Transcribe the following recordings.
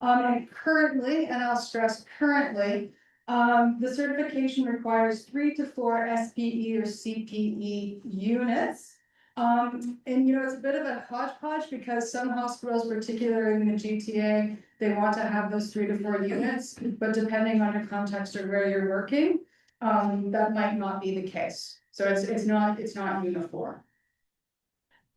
And currently, and I'll stress currently, the certification requires 3 to 4 SPE or CPE units. And you know, it's a bit of a hodgepodge because some hospitals, particularly in the GTA, they want to have those 3 to 4 units, but depending on your context or where you're working, that might not be the case. So it's not uniform.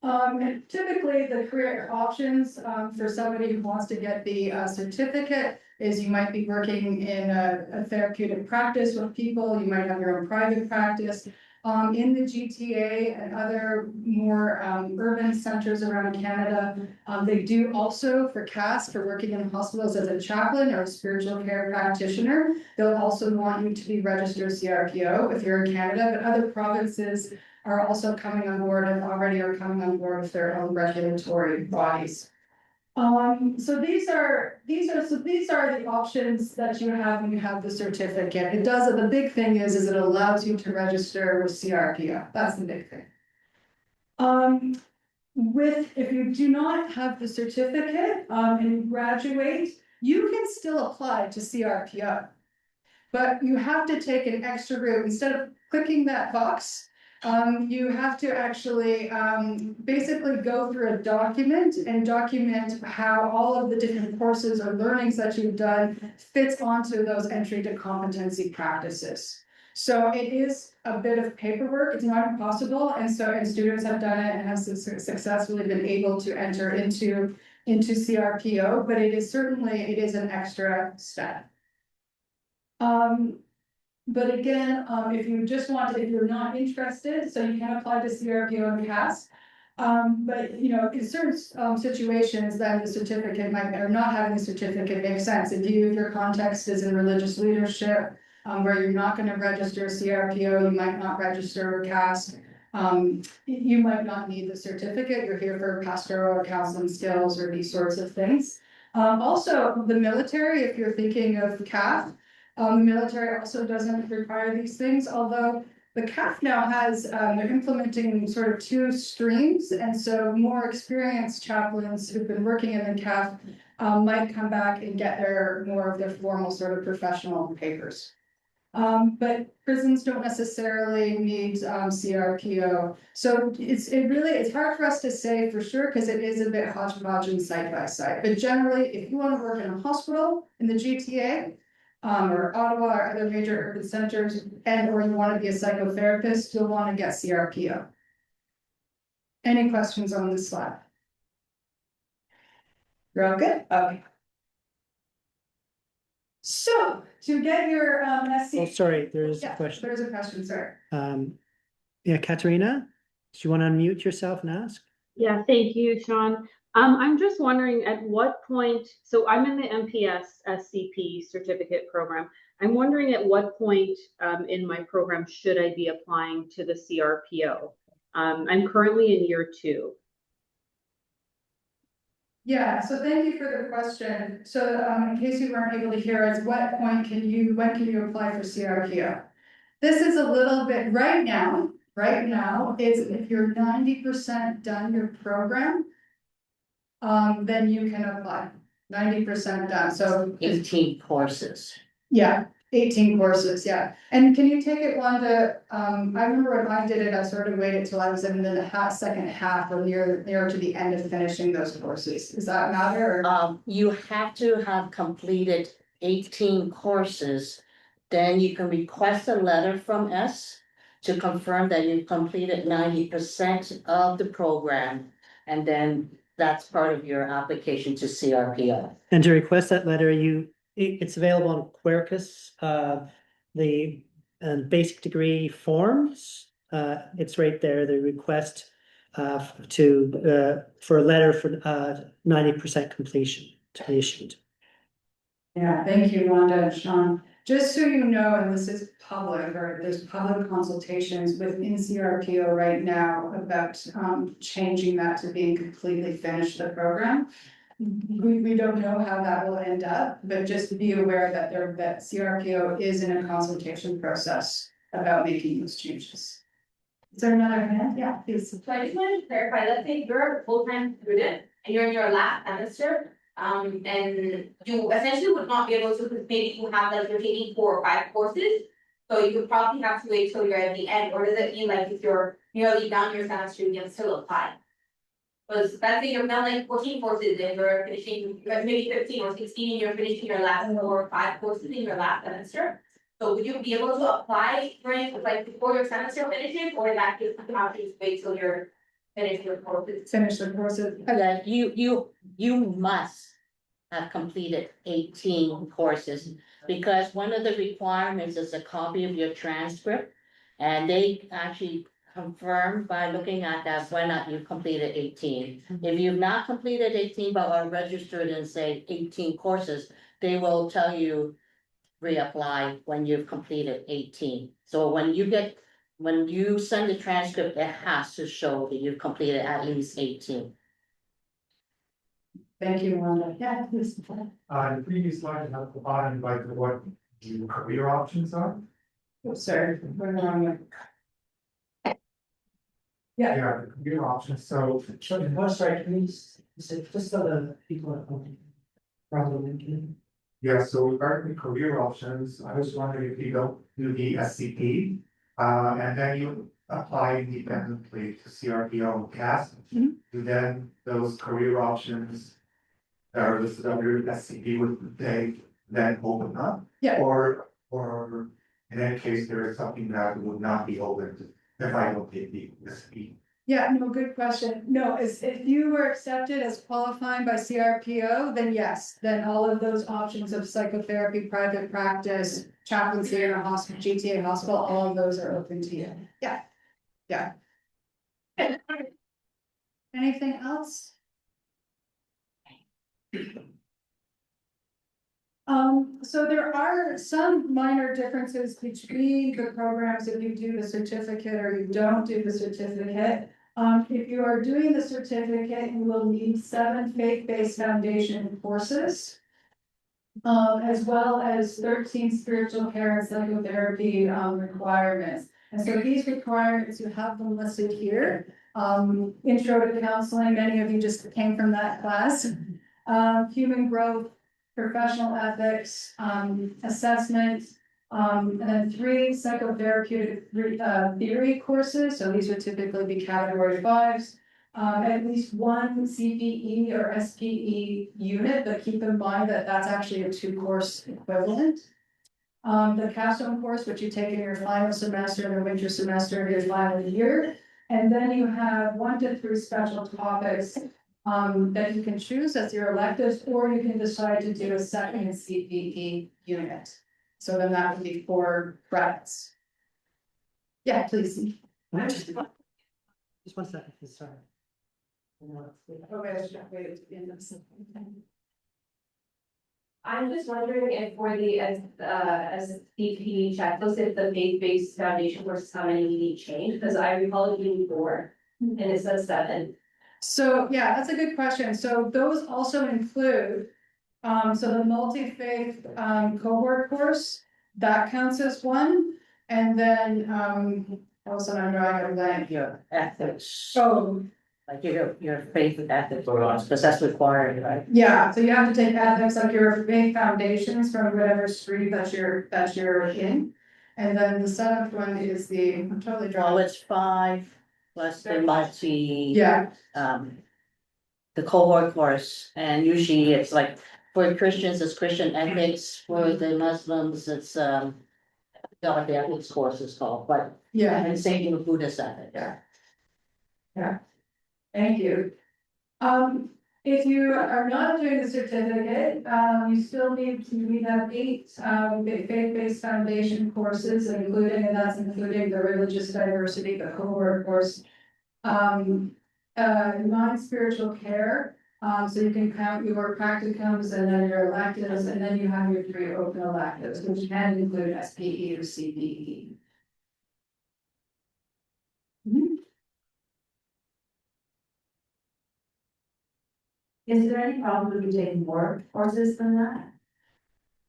And typically the career options for somebody who wants to get the certificate is you might be working in a therapeutic practice with people, you might have your own private practice. In the GTA and other more urban centers around Canada, they do also for CAS, for working in hospitals as a chaplain or a spiritual care practitioner, they'll also want you to be registered CRPO if you're in Canada, but other provinces are also coming on board and already are coming on board with their own regulatory bodies. So these are the options that you have when you have the certificate. It does, the big thing is it allows you to register with CRPO. That's the big thing. If you do not have the certificate and graduate, you can still apply to CRPO. But you have to take an extra route. Instead of clicking that box, you have to actually basically go through a document and document how all of the different courses or learnings that you've done fits onto those entry to competency practices. So it is a bit of paperwork. It's not impossible, and students have done it and have successfully been able to enter into CRPO. But it is an extra step. But again, if you're not interested, so you can apply to CRPO and CAS. But you know, in certain situations, then the certificate might, or not having a certificate makes sense. If your context is in religious leadership, where you're not going to register CRPO, you might not register CAS. You might not need the certificate. You're here for pastoral or counseling skills or these sorts of things. Also, the military, if you're thinking of CAF. The military also doesn't require these things, although the CAF now has, they're implementing sort of 2 streams, and so more experienced chaplains who've been working in the CAF might come back and get more of their formal sort of professional papers. But prisons don't necessarily need CRPO. So it's hard for us to say for sure because it is a bit hodgepodge and side by side. But generally, if you want to work in a hospital in the GTA, or Ottawa or other major urban centers, or you want to be a psychotherapist, you'll want to get CRPO. Any questions on this slide? You're all good? Okay. So, to get your SC... Oh, sorry, there is a question. There's a question, sir. Yeah, Katerina, do you want to unmute yourself and ask? Yeah, thank you, Sean. I'm just wondering at what point, so I'm in the MPS SCP certificate program. I'm wondering at what point in my program should I be applying to the CRPO? I'm currently in year 2. Yeah, so thank you for the question. So in case you weren't able to hear us, when can you apply for CRPO? This is a little bit right now is if you're 90% done your program, then you can apply. 90% done. So 18 courses. Yeah, 18 courses, yeah. And can you take it one to, I remember when I did it, I sort of waited till I was in the second half or near to the end of finishing those courses. Does that matter? Or? You have to have completed 18 courses. Then you can request a letter from us to confirm that you've completed 90% of the program. And then that's part of your application to CRPO. And to request that letter, it's available on Quercus, the basic degree forms. It's right there. The request for a letter for 90% completion to be issued. Yeah, thank you, Rhonda and Sean. Just so you know, and this is public, or there's public consultations within CRPO right now about changing that to being completely finished the program. We don't know how that will end up, but just be aware that CRPO is in a consultation process about making those changes. Is there another hand? Yeah, please. So I just wanted to clarify, let's say you're a full-time student and you're in your last semester, And you essentially would not be able to, because maybe you have like you're taking 4 or 5 courses. So you would probably have to wait till you're at the end, or does it mean like if you're nearly done your semester, you can still apply? Because let's say you've done like 14 courses and you're finishing, like maybe 15 or 16, and you're finishing your last 4 or 5 courses in your last semester. So would you be able to apply for it like before your semester finishes, or that just have to wait till you're finished your courses? Finish the courses. That you must have completed 18 courses. Because one of the requirements is a copy of your transcript. And they actually confirm by looking at that whether or not you've completed 18. If you've not completed 18 but are registered in say 18 courses, they will tell you reapply when you've completed 18. So when you send the transcript, it has to show that you've completed at least 18. Thank you, Rhonda. Yeah, please. The previous slide had provided like what the career options are. Oh, sorry. We're wrong. Yeah. Yeah, the career options, so. Sorry, can you, just so the people at home. Probably. Yeah, so regarding the career options, I was wondering if you don't do the SCP, and then you apply independently to CRPO CAS. Mhm. Then those career options that are listed under SCP would they then open up? Yeah. Or in any case, there is something that would not be opened if I don't take the SCP. Yeah, no, good question. No, if you were accepted as qualifying by CRPO, then yes, then all of those options of psychotherapy, private practice, chaplaincy in a hospital, GTA hospital, all of those are open to you. Yeah. Yeah. Anything else? So there are some minor differences between the programs if you do the certificate or you don't do the certificate. If you are doing the certificate, you will need 7 faith-based foundation courses. As well as 13 spiritual care and psychotherapy requirements. And so these requirements, you have them listed here. Intro to counseling, many of you just came from that class. Human growth, professional ethics, assessment, and then 3 psychotherapeutic theory courses. So these would typically be category 5s. At least 1 CPE or SPE unit, but keep in mind that that's actually a 2-course equivalent. The capstone course, which you take in your final semester and the winter semester of your final year. And then you have 1 to 3 special topics that you can choose as your electives, or you can decide to do a second CPE unit. So then that would be 4 credits. Yeah, please. Just 1 second, please, sorry. Okay, I should wait at the end of something. I'm just wondering if for the as CPD checklist, if the faith-based foundation courses how many we need change, because I recall it being 4 and it says 7. So, yeah, that's a good question. So those also include, so the multi-faith cohort course, that counts as 1. And then, also I'm drawing a blank. Your ethics, So, like your faith and ethics, because that's required, right? yeah, so you have to take ethics, like your faith foundations from whatever stream that you're in. And then the 7th one is I'm totally Well, drawing. it's 5 plus the multi. Yeah, The cohort course, and usually it's like, for Christians, it's Christian ethics, for the Muslims, it's, what the ethics course is called, but, yeah. and same thing with Buddhist ethics. Yeah. Thank you. If you are not doing the certificate, you still need to, we have 8 faith-based foundation courses, including, and that's including the religious diversity, the cohort course. 9 spiritual care, so you can count your practicums and then your electives, and then you have your 3 open electives, which can include SPE or CPE. Is there any problem with you taking more courses than that?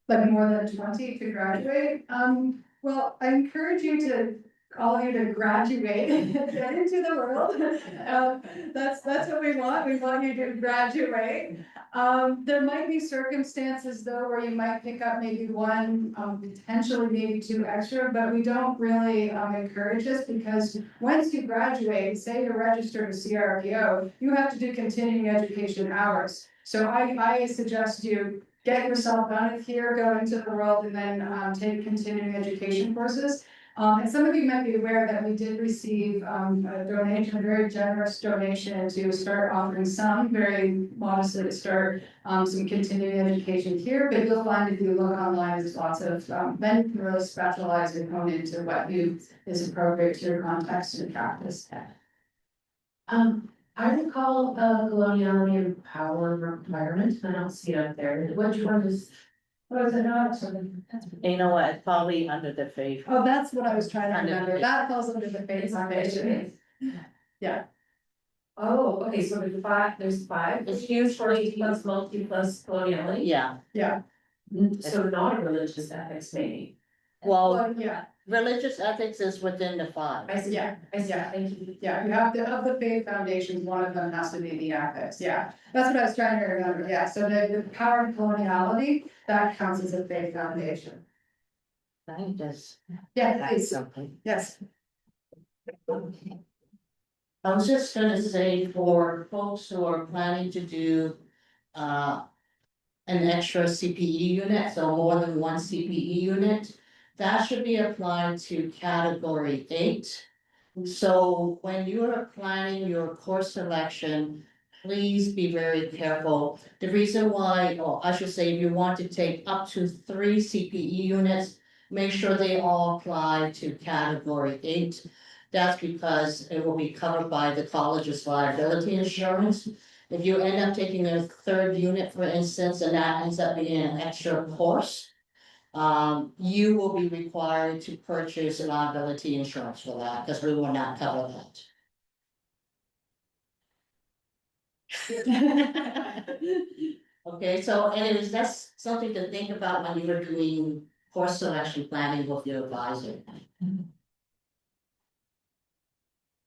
Like more than 20 to graduate, well, I encourage you to all of you to graduate and get into the world. That's what we want. We want you to graduate. There might be circumstances though where you might pick up maybe one, potentially maybe two extra, but we don't really encourage this because once you graduate, say you're registered with CRPO, you have to do continuing education hours. So I suggest you get yourself out of here, go into the world, and then take continuing education courses. And some of you might be aware that we did receive a donation, a very generous donation to start offering some, very modestly to start some continuing education here. But you'll find if you look online, there's lots of, then you can really specialize and hone into what is appropriate to your context and practice. I recall coloniality and power requirement, I don't see it up there, which one is? What is it not? You know what, it's probably under the faith. Oh, that's what I was trying to Under remember. faith. That falls under the faith foundation. Yeah. Oh, okay, so there's five, It's usually, plus multi plus coloniality, yeah, Yeah. so not a religious ethics maybe. well, Yeah, religious ethics is within the five. I see, Yeah, I see, yeah. thank you. yeah, you have to, of the faith foundations, one of them has to be the ethics, yeah. That's what I was trying to remember, yeah. So the power and coloniality, that counts as a faith foundation. I think that's Yeah, please, something. yes. I was just gonna say for folks who are planning to do an extra CPE unit, so more than one CPE unit, that should be applied to category 8. So when you are planning your course selection, please be very careful. The reason why, or I should say, if you want to take up to 3 CPE units, make sure they all apply to category 8. That's because it will be covered by the college's liability insurance. If you end up taking a 3rd unit, for instance, and that ends up being an extra course, you will be required to purchase liability insurance for that, because we will not cover that. Okay, so anyways, that's something to think about when you're doing course selection planning with your advisor.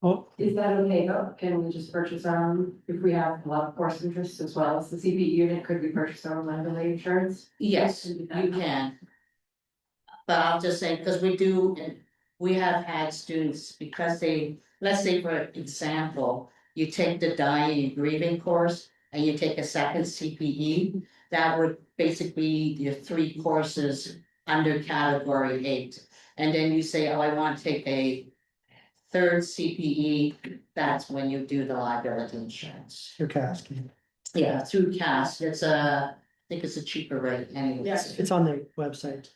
Oh, Is that okay, though? Can we just purchase our own, if we have a lot of course interests as well as the CPE unit, could we purchase our own liability insurance? Yes, you can. But I'm just saying, because we do, and we have had students, because they, let's say for example, you take the dying and grieving course and you take a second CPE, that would basically be your 3 courses under category 8. And then you say, oh, I want to take a 3rd CPE, that's when you do the liability insurance. you're casking. Yeah, through CAS, it's I think it's a cheaper rate anyways. Yes. It's on the website.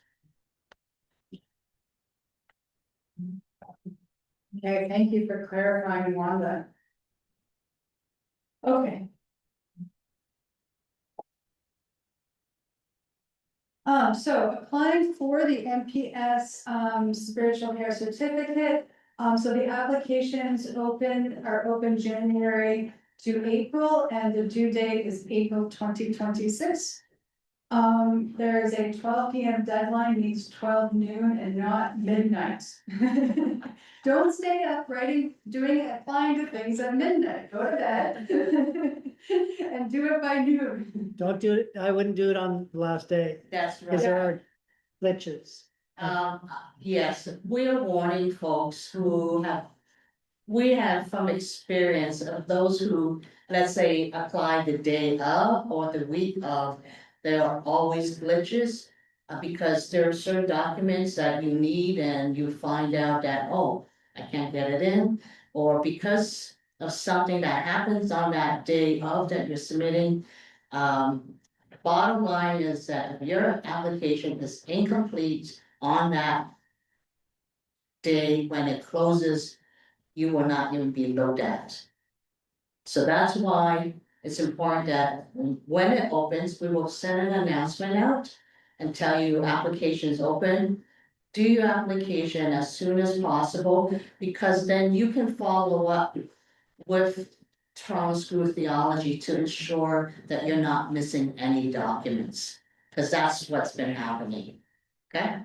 Okay, thank you for clarifying, Wanda. Okay. So applying for the MPS spiritual care certificate. So the applications are open January to April, and the due date is April 2026. There is a 12 p.m. deadline, means 12 noon and not midnight. Don't stay up applying to things at midnight, go to bed. And do it by noon. Don't do it, I wouldn't do it on the last day, That's because right. there are glitches. Yes, we're warning folks who we have from experience of those who, let's say, apply the day of or the week of, there are always glitches. Because there are certain documents that you need and you find out that, oh, I can't get it in. Or because of something that happens on that day of that you're submitting. Bottom line is that if your application is incomplete on that day when it closes, you will not even be looked at. So that's why it's important that when it opens, we will send an announcement out and tell you application is open. Do your application as soon as possible, because then you can follow up with Toronto School of Theology to ensure that you're not missing any documents, because that's what's been happening. Okay?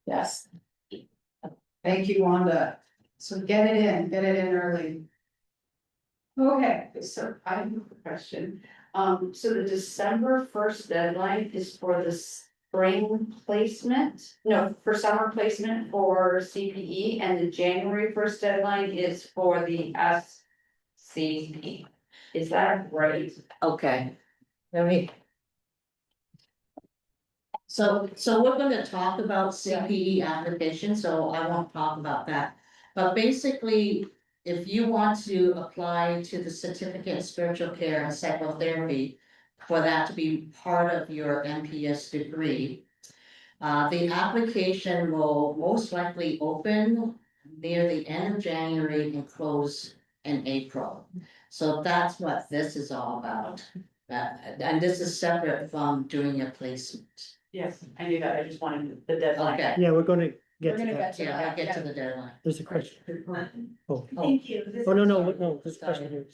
Yes. Thank you, Wanda. So get it in early. Okay, So I have a question. So the December first deadline is for the spring placement? No, for summer placement for CPE, and the January first deadline is for the SCP. Is that right? Okay. Let me. So we're gonna talk about CPE application, so I won't talk about that. But basically, if you want to apply to the certificate in spiritual care and psychotherapy, for that to be part of your MPS degree, the application will most likely open near the end of January and close in April. So that's what this is all about. And this is separate from doing a placement. Yes, I knew that. I just wanted the deadline. Okay, Yeah, we're gonna get We're to gonna that. get to yeah, I'll that, get to yeah. the deadline. There's a question. Oh, Thank you. oh, no, there's a question here.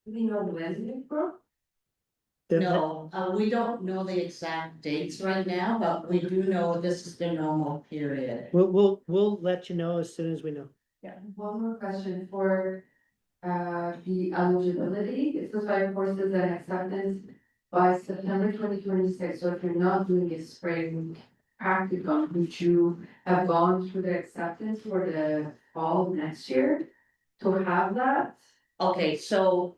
Do we know when it broke? No, we don't know the exact dates right now, but we do know this is the normal period. We'll let you know as soon as we know. One more question for the eligibility. It says by courses and acceptance by September 2026. So if you're not doing a spring practicum, would you have gone through the acceptance for the fall of next year to have that? Okay, so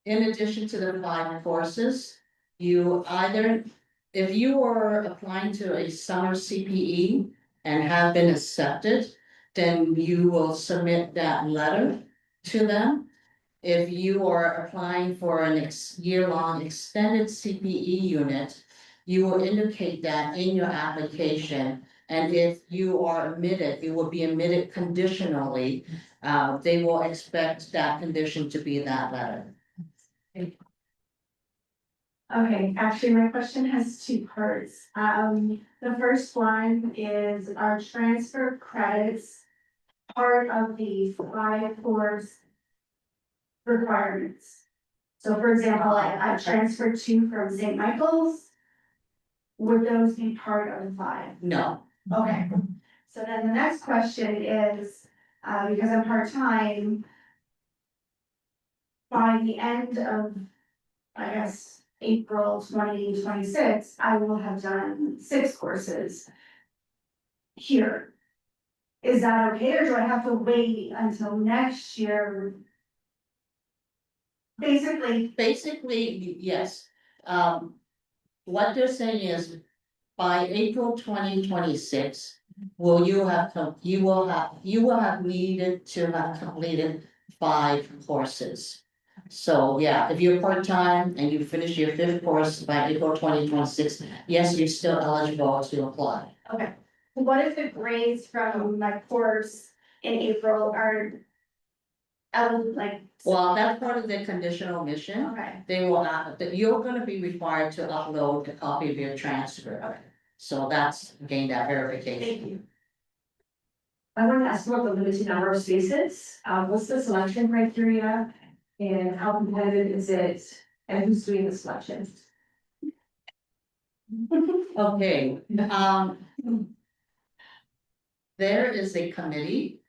in addition to the 5 courses, you either, if you are applying to a summer CPE and have been accepted, then you will submit that letter to them. If you are applying for an year-long extended CPE unit, you will indicate that in your application. And if you are admitted, you will be admitted conditionally. They will expect that condition to be that letter. Okay, actually, my question has 2 parts. The first one is, are transfer credits part of the 5 course requirements? So for example, I've transferred 2 from St. Michael's. Would those be part of the 5? No, Okay, so then the next question is, because I'm part-time, by the end of, I guess, April 2026, I will have done 6 courses here. Is that okay, or do I have to wait until next year? basically, yes. What they're saying is by April 2026, you will have needed to have completed 5 courses. So, yeah, if you're part-time and you finish your 5th course by April 2026, yes, you're still eligible to apply. Okay, what if the grades from my course in April are like? Well, that's part of the conditional mission. Okay, They will not, that you're gonna be required to upload a copy of your transcript. So that's, again, that verification. thank you. I want to ask about the limited number of spaces. What's the selection criteria? And how competitive is it? And who's doing the selection? Okay, there is a committee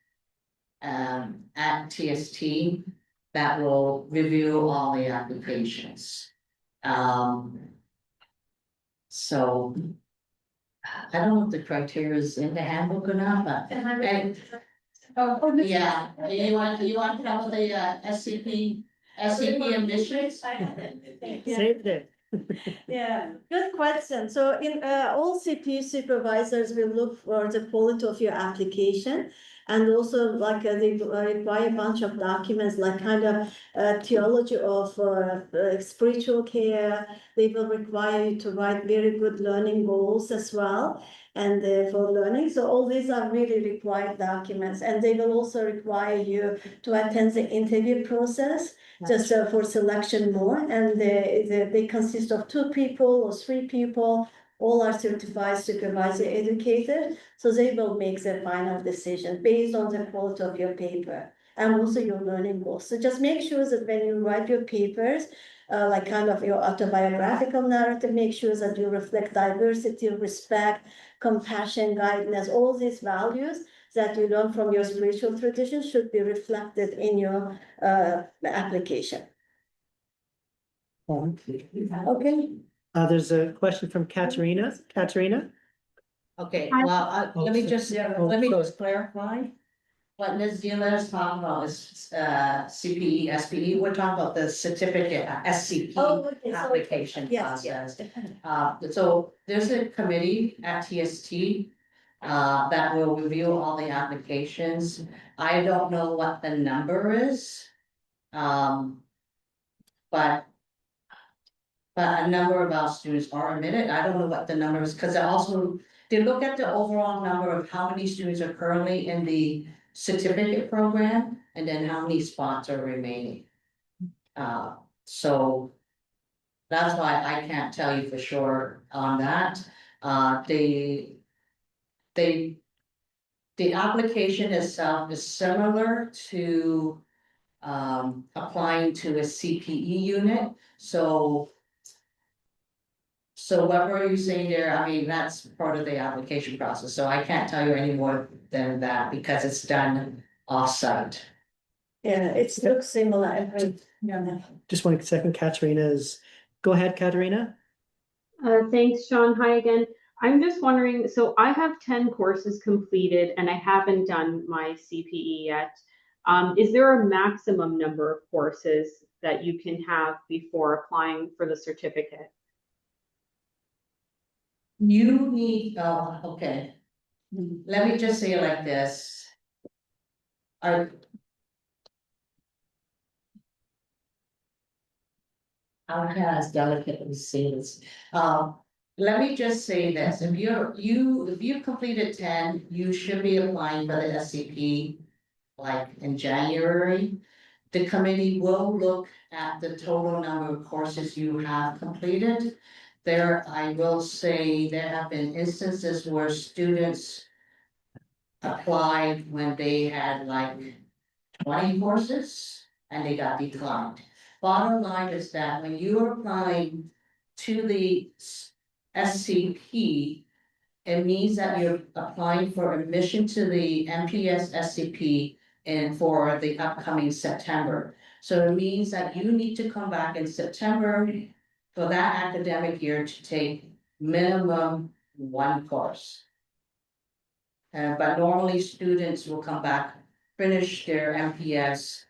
at TST that will review all the applications. So I don't know if the criteria is in the handbook or not, but and yeah, you want to know the SCP admissions? Save that. Yeah, good question. So in all CP supervisors will look for the quality of your application. And also like they require a bunch of documents like kind of theology of spiritual care. They will require you to write very good learning goals as well. And for learning, so all these are really required documents, and they will also require you to attend the interview process just for selection more, and they consist of 2 people or 3 people, all are certified supervisor educators, so they will make the final decision based on the quality of your paper and also your learning goals. So just make sure that when you write your papers, like kind of your autobiographical narrative, make sure that you reflect diversity, respect, compassion, guidance, all these values that you learn from your spiritual tradition should be reflected in your application. Okay. There's a question from Katerina. Katerina? Okay, Hi. well, let me just, Yeah. let me just clarify. What Ms. Dealer is talking about is, CPE, SPE, we're talking about the certificate, SCP Oh, okay, so- application Yes, yes. process. So there's a committee at TST, that will review all the applications. I don't know what the number is. But a number of our students are admitted. I don't know what the number is, because they look at the overall number of how many students are currently in the certificate program, and then how many spots are remaining. So that's why I can't tell you for sure on that. The application itself is similar to applying to a CPE unit, so what were you saying there? I mean, that's part of the application process, so I can't tell you any more than that because it's done off-site. Yeah, it looks similar. Just 1 second, Katerina's. Go ahead, Katerina. Thanks, Sean. Hi again. I'm just wondering, so I have 10 courses completed and I haven't done my CPE yet. Is there a maximum number of courses that you can have before applying for the certificate? You need, oh, okay. Let me just say it like this. How can I delicately say this? Let me just say this, if you've completed 10, you should be applying for the SCP like in January. The committee will look at the total number of courses you have completed. There, I will say, there have been instances where students applied when they had like 20 courses and they got declined. Bottom line is that when you are applying to the SCP, it means that you're applying for admission to the MPS SCP and for the upcoming September. So it means that you need to come back in September for that academic year to take minimum 1 course. But normally students will come back, finish their MPS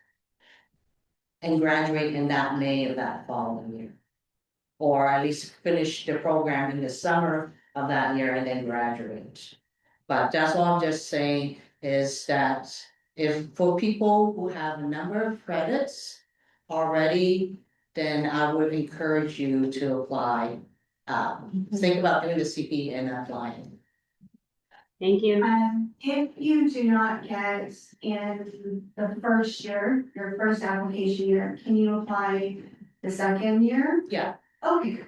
and graduate in that May of that following year. Or at least finish the program in the summer of that year and then graduate. But that's all I'm just saying is that if for people who have a number of credits already, then I would encourage you to apply. Think about doing the CP and applying. Thank you. If you do not get in the first year, your first application year, can you apply the second year? Yeah. Okay.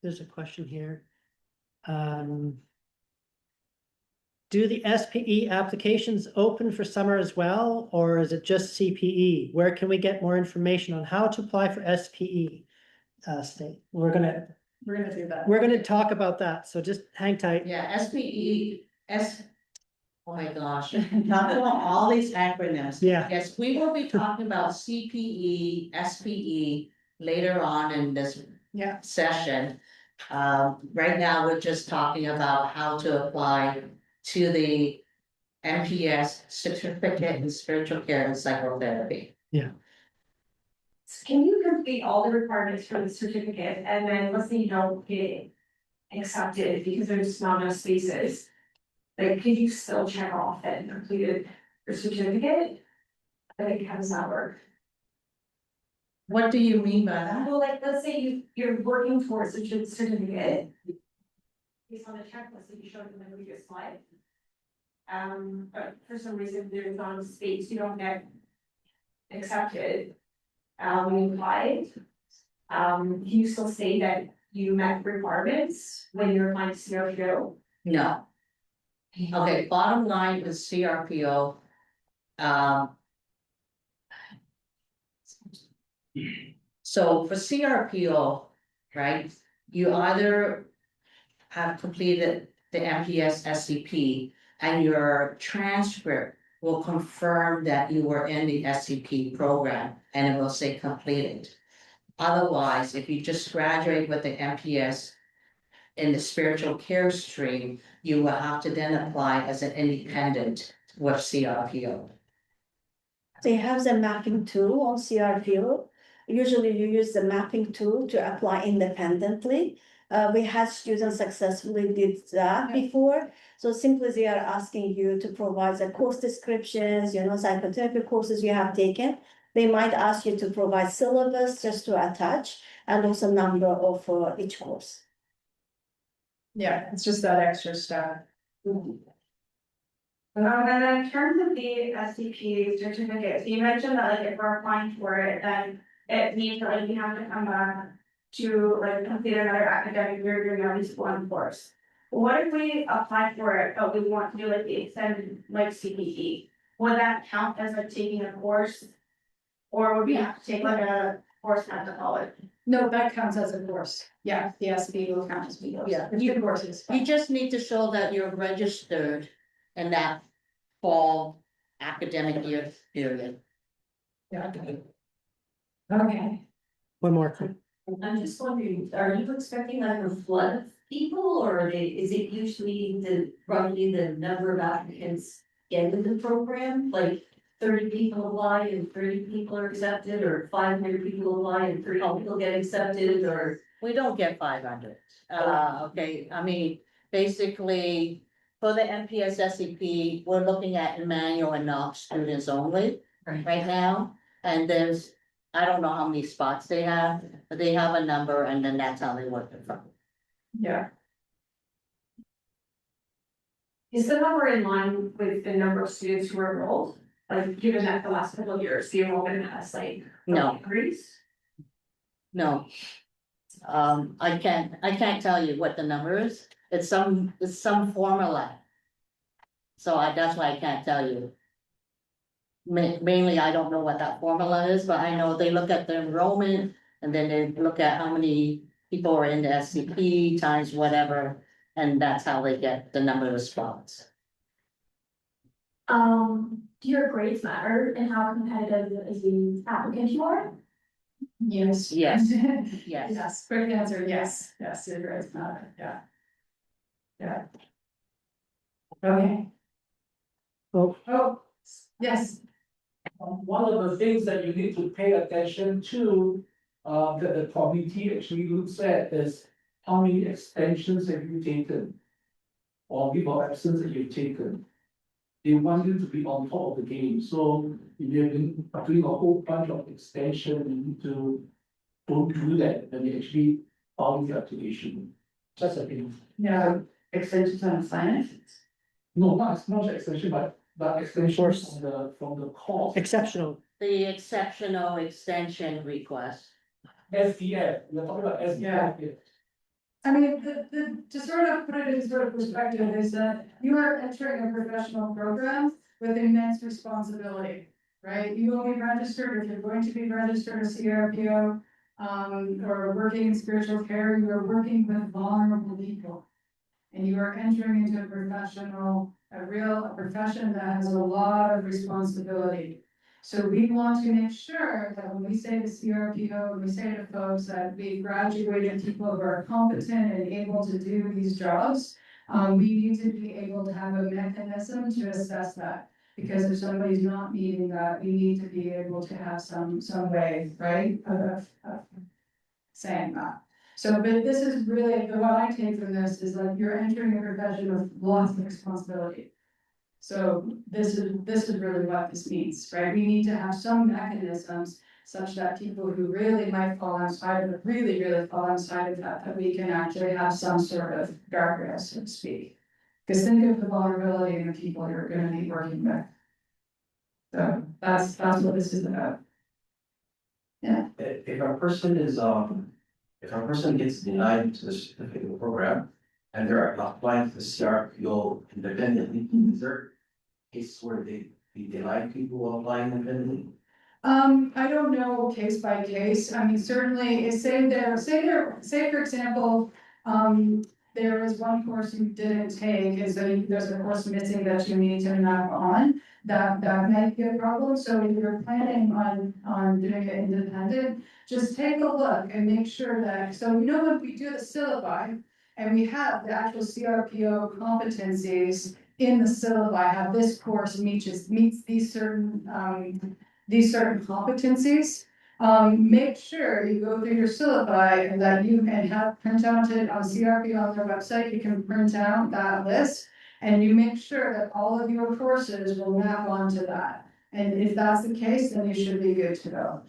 There's a question here. Do the SPE applications open for summer as well, or is it just CPE? Where can we get more information on how to apply for SPE? State, we're gonna do that. We're gonna talk about that, so just hang tight. Yeah, SPE, oh my gosh, talking about all these acronyms. Yeah. Yes, we will be talking about CPE, SPE later on in this session. Right now, we're just talking about how to apply to the MPS certificate in spiritual care and psychotherapy. Can you complete all the requirements for the certificate and then let's say you don't get accepted because there's not enough spaces? Like, could you still check off and completed your certificate? Like, how does that work? What do you mean by that? Well, like, let's say you're working towards a certificate. Based on the checklist that you showed in the previous slide. But for some reason, there's not enough space, you don't get accepted. When you applied, can you still say that you met requirements when you're applying to CRPO? No. Okay, bottom line is CRPO. So for CRPO, right, you either have completed the MPS SCP and your transcript will confirm that you were in the SCP program and it will say completed. Otherwise, if you just graduate with the MPS in the spiritual care stream, you will have to then apply as an independent with CRPO. They have the mapping tool on CRPO. Usually you use the mapping tool to apply independently. We had students successfully did that before. So simply they are asking you to provide the course descriptions, psychotherapy courses you have taken. They might ask you to provide syllabus just to attach and also number of each course. Yeah, it's just that extra step. And then in terms of the SCP certificate, so you mentioned that like if we're applying for it, then it means that like we have to come back to like complete another academic year doing at least one course. What if we apply for it, but we want to do like the extended like CPE? Would that count as like taking a course? Or would we have to take like a course at the college? No, that counts as a course. Yeah, the SB will count as B. Yeah. It's two courses. You just need to show that you're registered in that fall academic year period. Yeah. Okay. One more. I'm just wondering, are you expecting like a flood of people, or is it usually roughly the number of applicants into the program? Like 30 people apply and 30 people are accepted, or 500 people apply and 30 people get accepted, or? We don't get 500. Okay, I mean, basically, for the MPS SCP, we're looking at Emmanuel and Knox students only right now. And there's, I don't know how many spots they have, but they have a number and then that's how they work it from. Yeah. Is the number in line with the number of students who are enrolled? Like, given that the last couple of years, the enrollment has like No, increased? no. I can't tell you what the number is. It's some formula. So that's why I can't tell you. Mainly, I don't know what that formula is, but I know they look at the enrollment and then they look at how many people are in the SCP times whatever, and that's how they get the number of spots. Do your grades matter in how competitive as the applicant you are? Yes. Yes. Yes. Yes, quick answer, yes, yes, it does matter, yeah. Yeah. Okay. Oh, yes. One of the things that you need to pay attention to, that the committee actually looks at is how many extensions have you taken? Or leave of absence that you've taken. They want you to be on top of the game, so if you've been doing a whole bunch of extension, you need to don't do that, and you actually file the application. Just a thing. Yeah, Extensions on assignments? No, not extension, but extension from the course. Exceptional. The exceptional extension request. SDF, we're talking about SDF here. I mean, to sort of put it in sort of perspective is that you are entering a professional program with immense responsibility, right? You will be registered, if you're going to be registered as CRPO, or working in spiritual care, you are working with vulnerable people. And you are entering into a profession that has a lot of responsibility. So we want to make sure that when we say to CRPO, when we say to folks that we graduated people who are competent and able to do these jobs, we need to be able to have a mechanism to assess that. Because if somebody's not meeting that, we need to be able to have some way, right, of saying that. So, but this is really, what I take from this is like, you're entering a profession with lots of responsibility. So this is really what this means, right? We need to have some mechanisms such that people who really might fall outside of it, really fall outside of that we can actually have some sort of guardrail, so to speak. Because think of the vulnerability in the people you're gonna be working with. So that's what this is about. Yeah. If a person gets denied to the certificate program and they're applying to the CRPO independently, is there cases where they deny people applying independently? I don't know case by case, I mean, certainly, say for example, there is one course you didn't take, is that there's a course missing that you need to map on. That might be a problem, so if you're planning on doing it independent, just take a look and make sure that, so when we do the syllabi, and we have the actual CRPO competencies in the syllabi, how this course meets these certain competencies. Make sure you go through your syllabi and that you can have printed on CRP on their website, you can print out that list. And you make sure that all of your courses will map onto that. And if that's the case, then you should be good to go.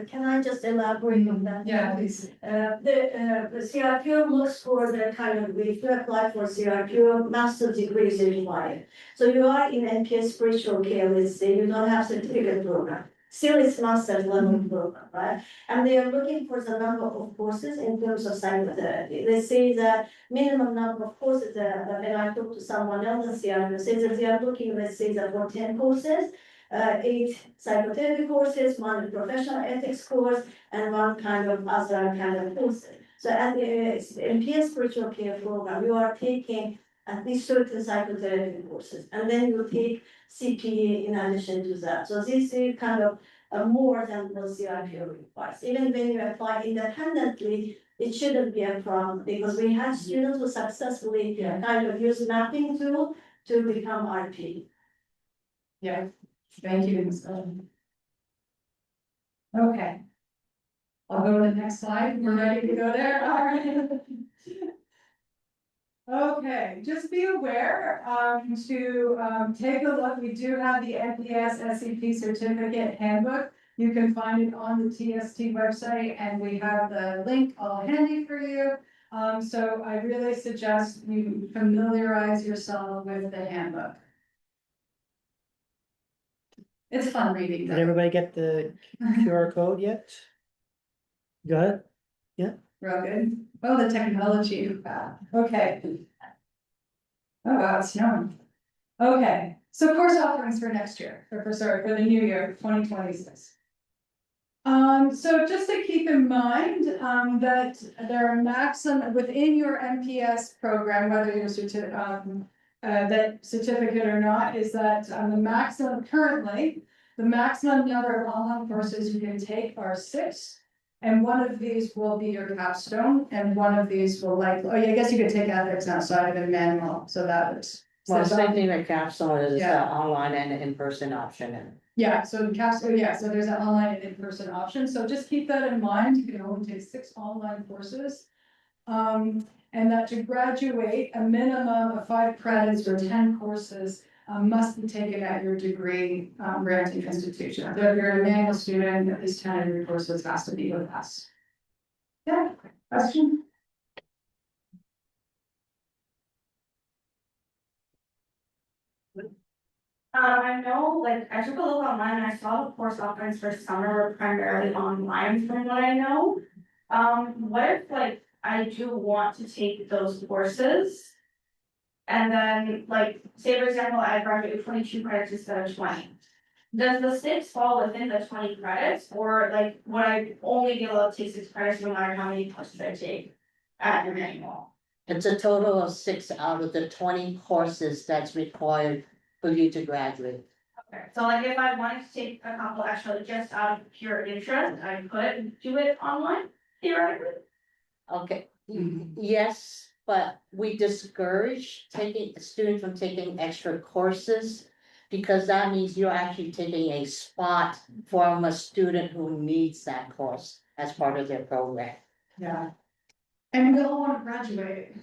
Can I just elaborate on that? Yeah, please. The CRPO looks for the kind of, if you apply for CRPO, master's degree is required. So you are in MPS spiritual care, let's say, you don't have certificate program. Still it's master's level program, right? And they are looking for the number of courses in terms of psychotherapy. They say that minimum number of courses, when I talk to someone else in CRPO, says that they are looking, let's say that for 10 courses, 8 psychotherapy courses, 1 professional ethics course, and 1 kind of other kind of courses. So at the MPS spiritual care program, you are taking at least certain psychotherapy courses, and then you take CPA in addition to that. So this is kind of more than what CRPO requires. Even when you apply independently, it shouldn't be a problem, because we have students who successfully kind of use mapping tool to become RP. Yeah, thank you, Ms. Ellen. Okay. I'll go to the next slide, we're ready to go there, all right. Okay, just be aware, to take a look, we do have the MPS SCP certificate handbook. You can find it on the TST website, and we have the link all handy for you. So I really suggest you familiarize yourself with the handbook. It's fun reading. Did everybody get the QR code yet? Got it? Real good. Oh, the technology. Okay. Oh, wow, it's snowing. Okay, so course offerings for next year, for the new year, 2026. So just to keep in mind, that there are maximum, within your MPS program, whether you're that certificate or not, is that the maximum currently, the maximum number of online courses you can take are 6. And one of these will be your capstone, and one of these will I guess you could take ethics outside of a manual, so that is. Well, same thing like capstone is Yeah. online and in-person option. Yeah, so the capstone, so there's an online and in-person option, so just keep that in mind, you can only take 6 online courses. And that to graduate, a minimum of 5 credits or 10 courses must be taken at your degree granting institution. So if you're a manual student, at least 10 of your courses has to be with us. Yeah, question? I know, like, I took a look online and I saw the course offerings for summer were primarily online from what I know. What if, like, I do want to take those courses? And then, like, say for example, I graduate with 22 credits instead of 20. Does the 6 fall within the 20 credits, or like, would I only be able to take 6 credits no matter how many courses I take at the manual? It's a total of 6 out of the 20 courses that's required for you to graduate. Okay, so like if I wanted to take a couple extra just out of pure interest, I could do it online theoretically? Okay, yes, but we discourage students from taking extra courses, because that means you're actually taking a spot from a student who needs that course as part of their program. Yeah. And we all want to graduate.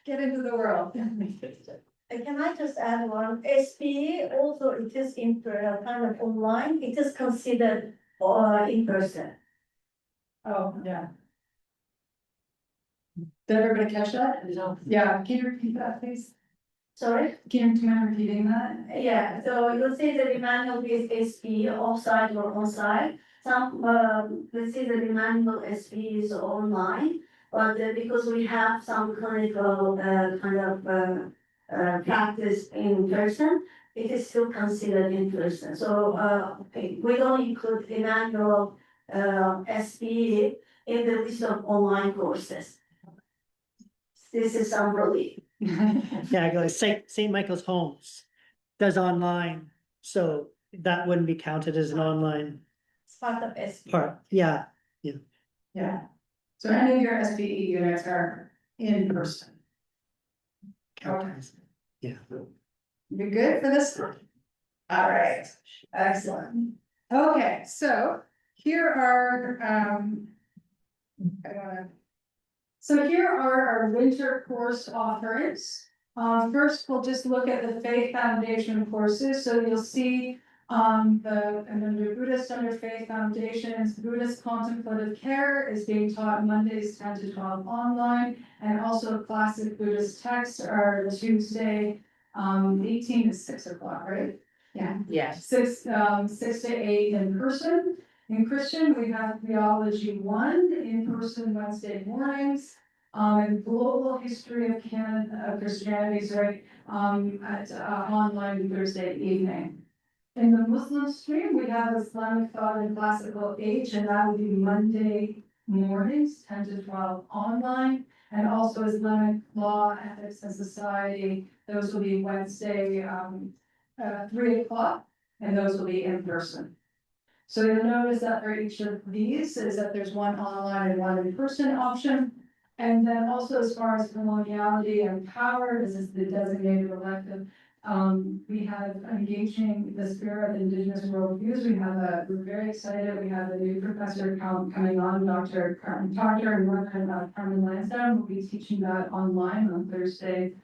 Get into the world. Can I just add one? SPE also, it is kind of online, it is considered in person. Oh, yeah. Did everybody catch that? No. Yeah, can you repeat that, please? Sorry? Can you mind repeating that? Yeah, so you'll see the manual is SPE offsite or onsite. Some, let's say the manual SPE is online, but because we have some clinical kind of practice in person, it is still considered in person. So, we don't include Emmanuel, SPE in the list of online courses. This is some relief. Yeah, like St. Michael's Homes does online, so that wouldn't be counted as an online It's part of SPE. part, yeah. Yeah. So any of your SPE units are in person. Yeah. You good for this? All right, excellent. Okay, so here are, so here are our winter course offerings. First, we'll just look at the Faith Foundation courses, so you'll see and under Buddhist under Faith Foundations, Buddhist Contemplative Care is being taught Mondays 10 to 12 online, and also classic Buddhist texts are Tuesday 18 to 6 o'clock, right? Yeah. Yes. 6 to 8 in person. In Christian, we have Theology 1 in person Wednesday mornings. And Global History of Christianity, sorry, at online Thursday evening. In the Muslim stream, we have Islamic thought and classical age, and that will be Monday mornings, 10 to 12 online, and also Islamic law, ethics, and society. Those will be Wednesday, 3 o'clock, and those will be in person. So you'll notice that for each of these is that there's one online and one in person option. And then also as far as coloniality and power, this is the designated elective. We have engaging the spirit of Indigenous worldviews. We're very excited. We have a new professor coming on, Dr. Carmen Tartar, and Carmen Lansdowne will be teaching that online on Thursday,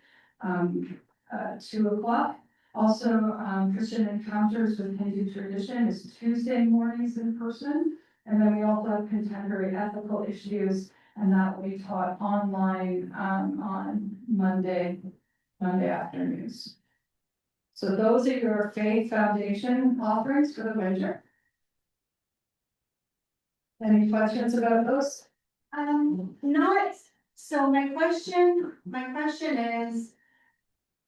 2 o'clock. Also, Christian Encounters with Hindu Tradition is Tuesday mornings in person. And then we also have contemporary ethical issues, and that will be taught online on Monday afternoons. So those are your Faith Foundation offerings for the winter. Any questions about those? Not, so my question is,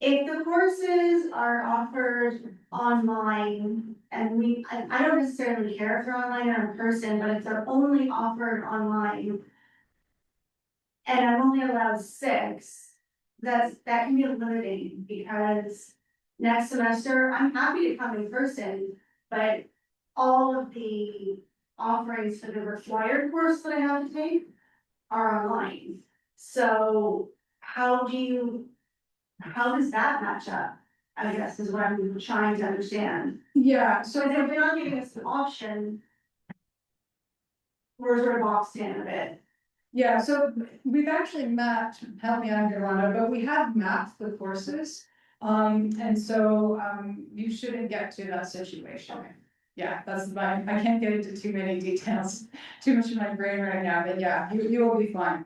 if the courses are offered online, and I don't necessarily care if they're online or in person, but if they're only offered online, and I'm only allowed 6, that can be limiting, because next semester, I'm happy to come in person, but all of the offerings for the required course that I have to take are online. So how does that match up? I guess is what I'm trying to understand. Yeah, So if they're not giving us an option, we're sort of boxed in a bit. Yeah, so we've actually mapped, help me out, Yolanda, but we have mapped the courses. And so you shouldn't get to that situation. Yeah, I can't get into too many details, too much in my brain right now, but yeah, you will be fine.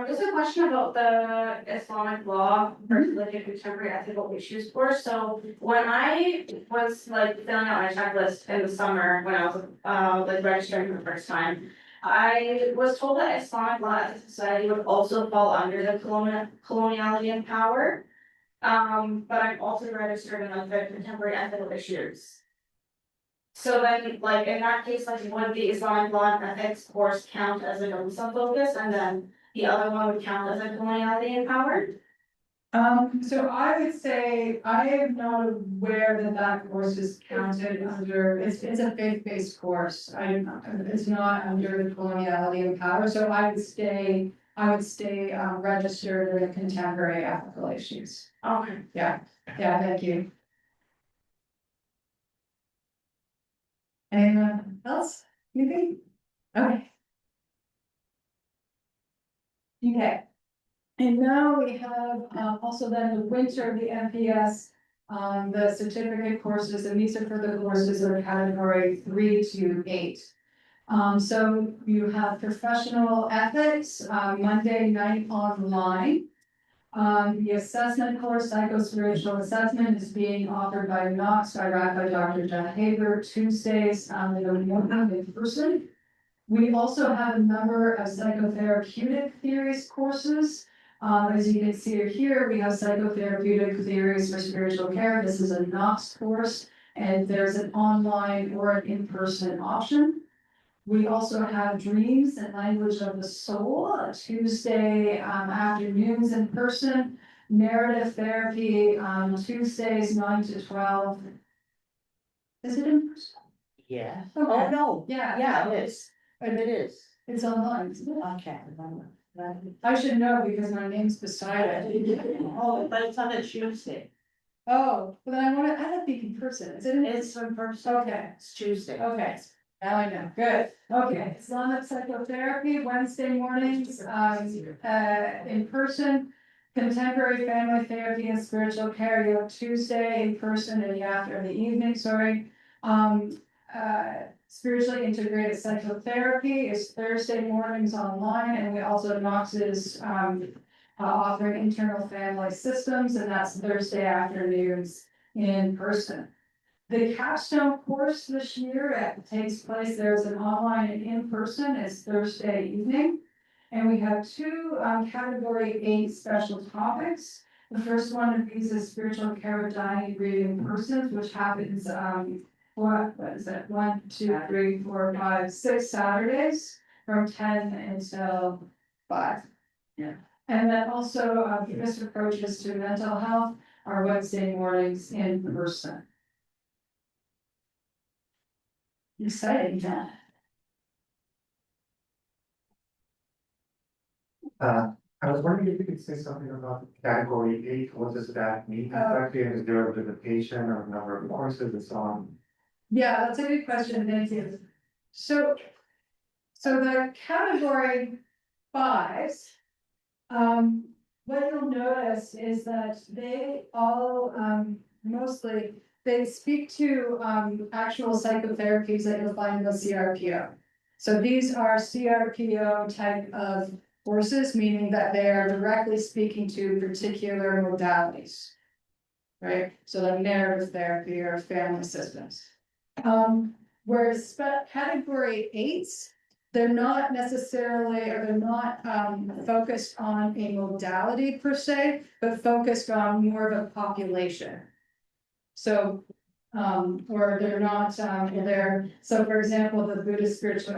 Just a question about the Islamic law versus like contemporary ethical issues course. So when I was like filling out my checklist in the summer when I was like registering for the first time, I was told that Islamic law as a society would also fall under the coloniality and power. But I'm also registered in like the contemporary ethical issues. So then, like in that case, like would the Islamic law and ethics course count as a Muslim focus, and then the other one would count as a coloniality and power? So I would say I am not aware that course is counted under, it's a faith-based course. It's not under the coloniality and power, so I would stay registered in the contemporary ethical issues. Okay. Yeah, thank you. Anyone else? Anything? Okay. Okay. And now we have also then the winter, the MPS, the certificate courses, and these are for the courses that are category 3 to 8. So you have professional ethics, Monday night online. The assessment course, psychospiritual assessment, is being offered by Knox, by Dr. John Haber, Tuesdays in the morning in person. We also have a number of psychotherapeutic theories courses. As you can see here, we have psychotherapeutic theories for spiritual care. This is a Knox course, and there's an online or an in-person option. We also have dreams and language of the soul, Tuesday afternoons in person, narrative therapy, Tuesdays 9 to 12. Is it in person? Yeah. Okay. Oh, no. Yeah. Yeah, it is. It is. It's online, isn't it? I can't remember. I should know because my name's beside it. Oh, but it's on a Tuesday. Oh, but then I have to be in person, is it? It's in person. Okay. It's Tuesday. Okay, now I know, good, okay, Islamic psychotherapy, Wednesday mornings, in person. Contemporary family therapy and spiritual care, you have Tuesday in person and after the evening, sorry. Spiritually integrated psychotherapy is Thursday mornings online, and we also Knox's, offering internal family systems, and that's Thursday afternoons in person. The capstone course this year takes place, there's an online and in-person, it's Thursday evening. And we have two category 8 special topics. The first one of these is spiritual care of dying and grieving persons, which happens, what is it, 1, 2, 3, 4, 5, 6 Saturdays from 10 until 5. Yeah. And then also, this approaches to mental health are Wednesday mornings in person. Exciting, yeah. I was wondering if you could say something about category 8, what does that mean exactly, and is there a limitation or number of courses and so on? Yeah, that's a good question, thank you. So the category 5s, what you'll notice is that they all, mostly, they speak to, actual psychotherapies that you'll find in the CRPO. So these are CRPO type of courses, meaning that they are directly speaking to particular modalities. Right, so like narrative therapy or family systems. Whereas category 8s, they're not necessarily, or they're not focused on a modality per se, but focused on more of a population. So, or they're not, so for example, the Buddhist spiritual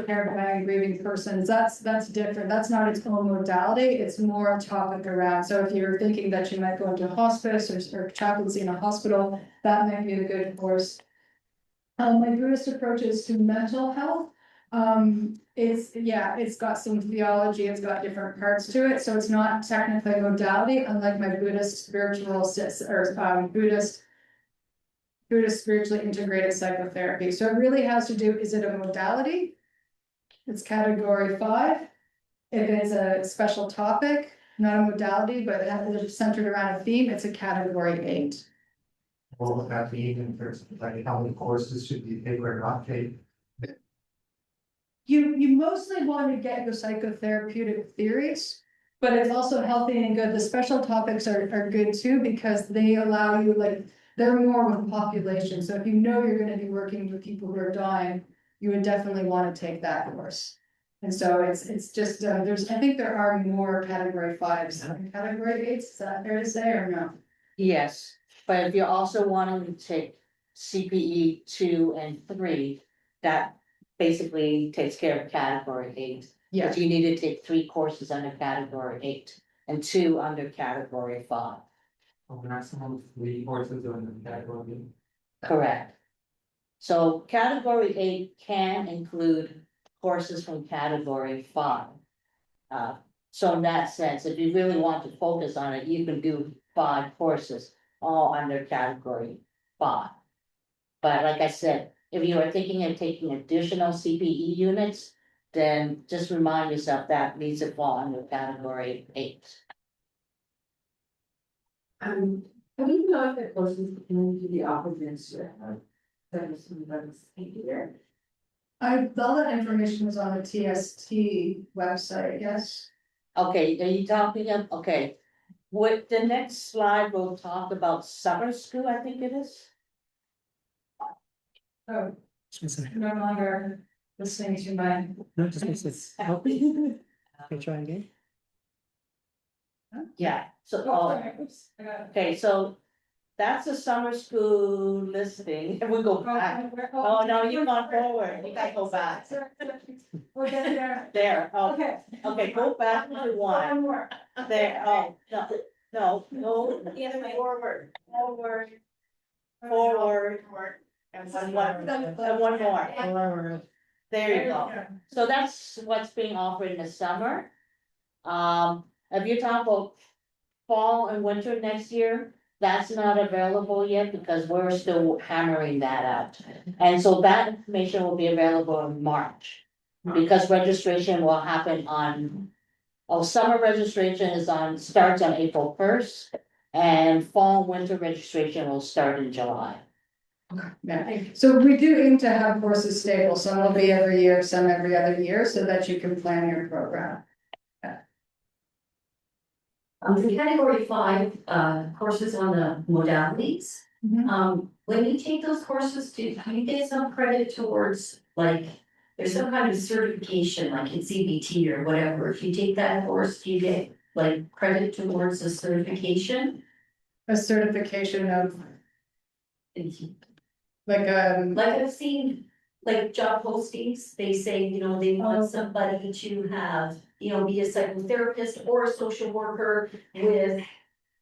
care of dying and grieving persons, that's different, that's not its own modality, it's more a topic around. So if you're thinking that you might go into hospice or chaplaincy in a hospital, that might be a good course. My Buddhist approaches to mental health, it's got some theology, it's got different parts to it, so it's not technically modality, unlike my Buddhist Buddhist spiritually integrated psychotherapy. So it really has to do, is it a modality? It's category 5. If it's a special topic, not a modality, but it's centered around a theme, it's a category 8. What would that mean in terms of like how many courses should you take or not take? You mostly want to get your psychotherapeutic theories, but it's also healthy and good. The special topics are good too, because they allow you, like, they're more with the population. So if you know you're going to be working with people who are dying, you would definitely want to take that course. And so it's just, I think there are more category 5s than category 8s, is that fair to say or no? Yes, but if you're also wanting to take CPE 2 and 3, that basically takes care of category 8. Yeah, But you need to take 3 courses under category 8 and 2 under category 5. Maximum 3 courses in the category. Correct. So category 8 can include courses from category 5. So in that sense, if you really want to focus on it, you can do 5 courses, all under category 5. But like I said, if you are thinking of taking additional CPE units, then just remind yourself that needs to fall under category 8. I don't know if the courses can do the opposites. That is here. all that information was on the TST website, yes? Okay, are you talking of, okay. What the next slide will talk about summer school, I think it is. Oh, Just one second. no longer listening to my. No, just one second. Oh, okay, try again. Yeah, so, Oh, sorry. Oops, I got it. okay, so that's the summer school listing, and we go back. Oh, no, you've gone forward, you gotta go back. We're getting there. There, oh, Okay. okay, go back to one, One more. there, oh, no, go forward, forward, and one more. Forward. There you go. So that's what's being offered in the summer. If you're talking about fall and winter next year, that's not available yet because we're still hammering that out. And so that information will be available in March. Because registration will happen on, summer registration starts on April 1st. And fall, winter registration will start in July. Yeah, so we do aim to have courses stable, some will be every year, some every other year, so that you can plan your program. The category 5, courses on the modalities. When you take those courses, do you get some credit towards, like, there's some kind of certification, like in CBT or whatever, if you take that course, do you get like credit towards the certification? A certification of like, Like I've seen, like job postings, they say, you know, they want somebody to have, you know, be a psychotherapist or a social worker with,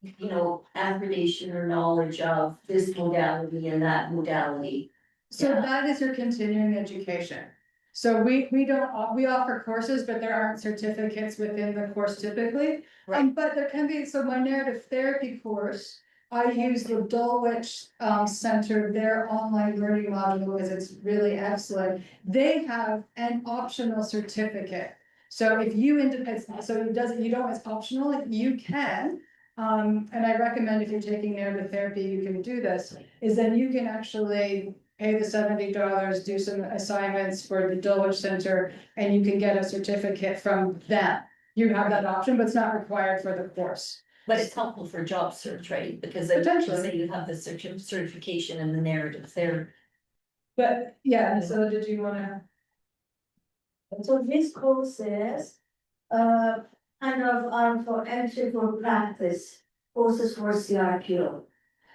you know, accreditation or knowledge of this modality and that modality. so that is your continuing education. So we don't, we offer courses, but there aren't certificates within the course typically. But there can be, so my narrative therapy course, I use the Dulwich Center, their online learning module, because it's really excellent. They have an optional certificate. So if you so it doesn't, you don't, it's optional, you can. And I recommend if you're taking narrative therapy, you can do this, is then you can actually pay the $70, do some assignments for the Dulwich Center, and you can get a certificate from them. You have that option, but it's not required for the course. But it's helpful for job search, right? Because I Potentially. say you have the certification and the narrative there. But yeah, so did you wanna? So this course is, kind of for entry for practice, courses for CRPO.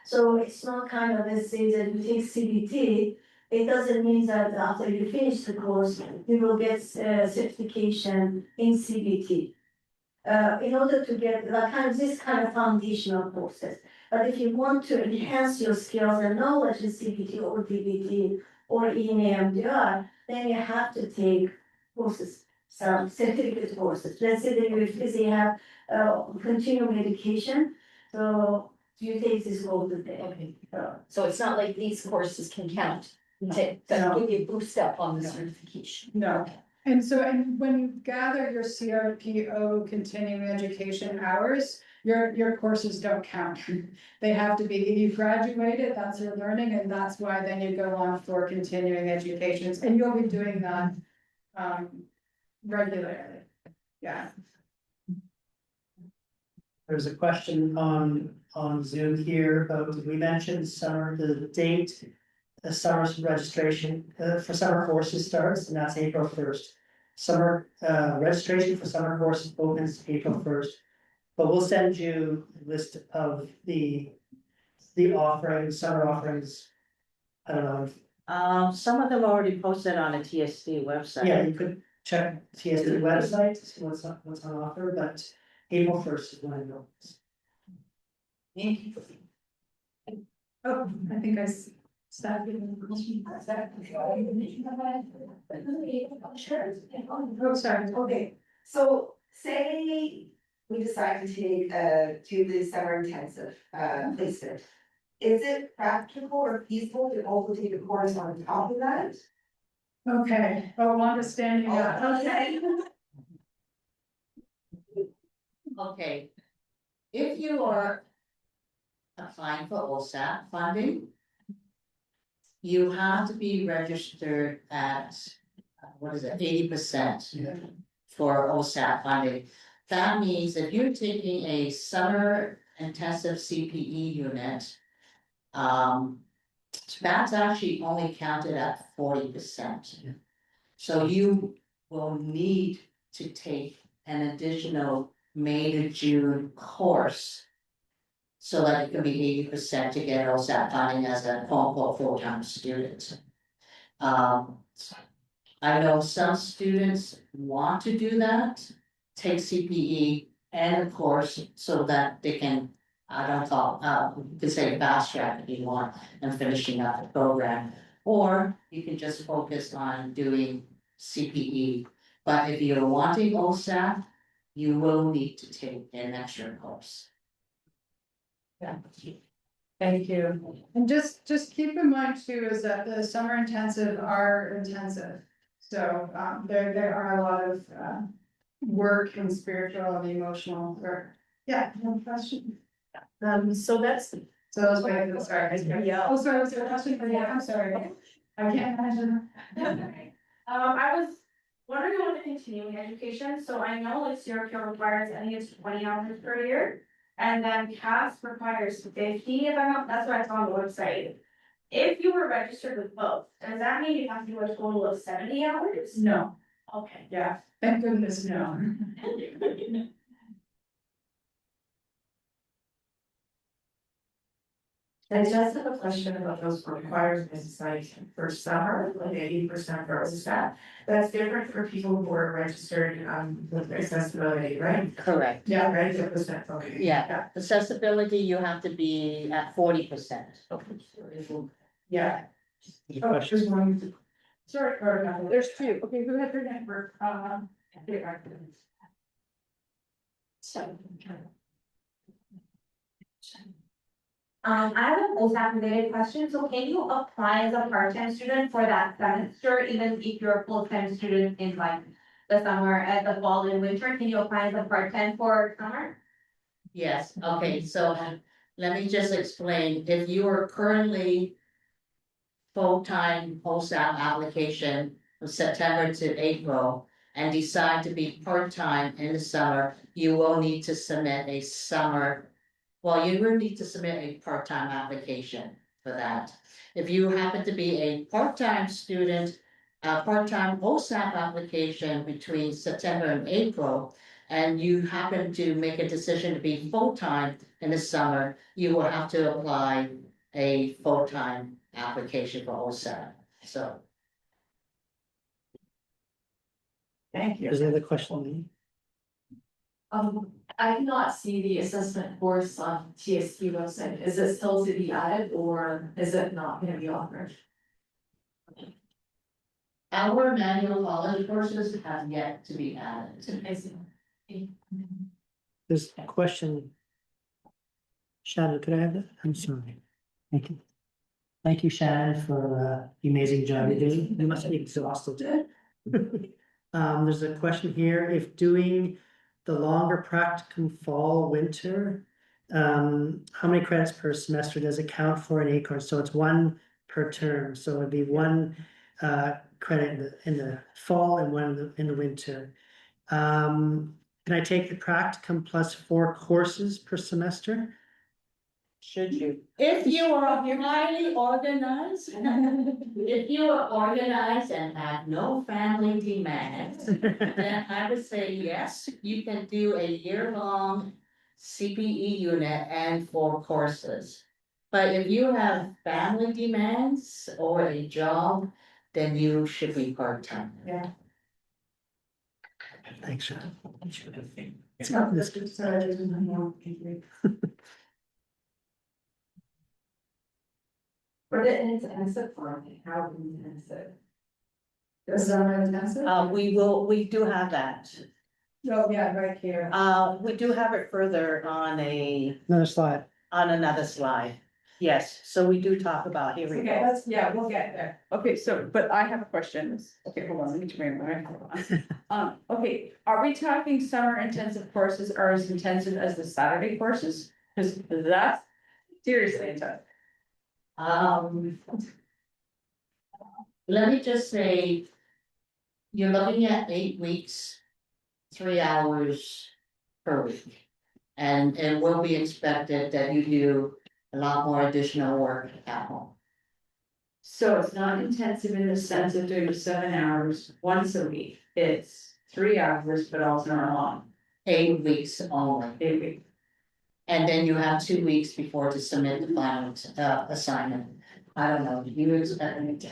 So it's not kind of, let's say that you take CBT, it doesn't mean that after you finish the course, you will get certification in CBT. In order to get like kind of this kind of foundational courses. But if you want to enhance your skills and knowledge in CBT or DBT or EMDR, then you have to take courses, some certificate courses. Let's say that you have continuing education, so you take this course today. Okay. So it's not like these courses can count to give you a boost up on the certification. No. And so, and when you gather your CRPO continuing education hours, your courses don't count. They have to be, you graduated, that's your learning, and that's why then you go on for continuing educations, and you'll be doing that regularly. Yeah. There's a question on Zoom here about, did we mention summer, the date? The summer registration for summer courses starts, and that's April 1st. Summer registration for summer courses opens April 1st. But we'll send you a list of the offerings, summer offerings. I don't know. Some of them are already posted on the TSD website. Yeah, you could check TSD website to see what's on offer, but April 1st is when it opens. Oh, I think I started. Oh, sorry. Okay, so say we decide to take, do the summer intensive, placement. Is it practical or feasible to also take a course on top of that? Okay, oh, Wanda's standing up. Okay. Okay. If you are applying for OSAP funding, you have to be registered at, 80% for OSAP funding. That means if you're taking a summer intensive CPE unit, that's actually only counted at 40%. So you will need to take an additional May to June course. So that it can be 80% to get LSAT funding as a quote unquote full-time student. I know some students want to do that, take CPE and of course, so that they can, I don't call, you could say fast track if you want, and finishing up the program. Or you can just focus on doing CPE, but if you're wanting OSAT, you will need to take an extra course. Yeah. Thank you. And just keep in mind too, is that the summer intensive are intensive. So, there are a lot of, work and spiritual and emotional work. Yeah, no question. So that's, So I was waiting for the start. Yeah. Oh, sorry, was there a question for you? I'm sorry. I can't imagine. I was wondering about the continuing education, so I know like CRPO requires, I think it's 20 hours per year. And then CAS requires 50, if I'm not, that's what I saw on the website. If you were registered with both, does that mean you have to do a total of 70 hours? No, Okay. yeah, thank goodness, no. I just have a question about those requirements, like for summer, like 80% for OSAT. That's different for people who are registered with accessibility, right? Correct. Yeah, right, 50%, okay. Yeah, accessibility, you have to be at 40%. Yeah. Any Oh, questions? just one. Sorry, there's two. Okay, who had their hand for, So. I have a OSAT related question, so can you apply as a part-time student for that semester, even if you're a full-time student in like the summer, at the fall and winter, can you apply as a part-time for summer? Yes, okay, so let me just explain, if you are currently full-time OSAP application from September to April and decide to be part-time in the summer, you will need to submit a summer. Well, you will need to submit a part-time application for that. If you happen to be a part-time student, a part-time OSAP application between September and April, and you happen to make a decision to be full-time in the summer, you will have to apply a full-time application for OSAP, so. Thank you. Is there another question? I cannot see the assessment course on TSP website. Is it still to be added or is it not gonna be offered? Our manual college courses have yet to be added. I see. There's a question. Shannon, could I have that? I'm sorry. Thank you. Thank you, Shannon, for the amazing job you're doing. You must be exhausted. There's a question here, if doing the longer practicum fall, winter, how many credits per semester does it count for an A course? So it's one per term, so it'd be one credit in the fall and one in the winter. Can I take the practicum plus 4 courses per semester? Should you? If you are highly organized, if you are organized and have no family demands, then I would say yes, you can do a year-long CPE unit and 4 courses. But if you have family demands or a job, then you should be part-time. Yeah. Thanks, Shannon. It's not this good side, it's not. For the intensive form, how intensive? the summer intensive? We do have that. Oh, yeah, right here. We do have it further on Another slide. another slide. Yes, so we do talk about, here we Okay, go. yeah, we'll get there. Okay, so, but I have a question. Okay, hold on, let me turn my okay, are we talking summer intensive courses are as intensive as the Saturday courses? Cause that's seriously intense. Let me just say, you're looking at 8 weeks, 3 hours per week. And it will be expected that you do a lot more additional work at home. So it's not intensive in the sense of doing 7 hours once a week. It's 3 hours, but also not long. 8 weeks only. And then you have 2 weeks before to submit the final assignment. I don't know, do you expect me to?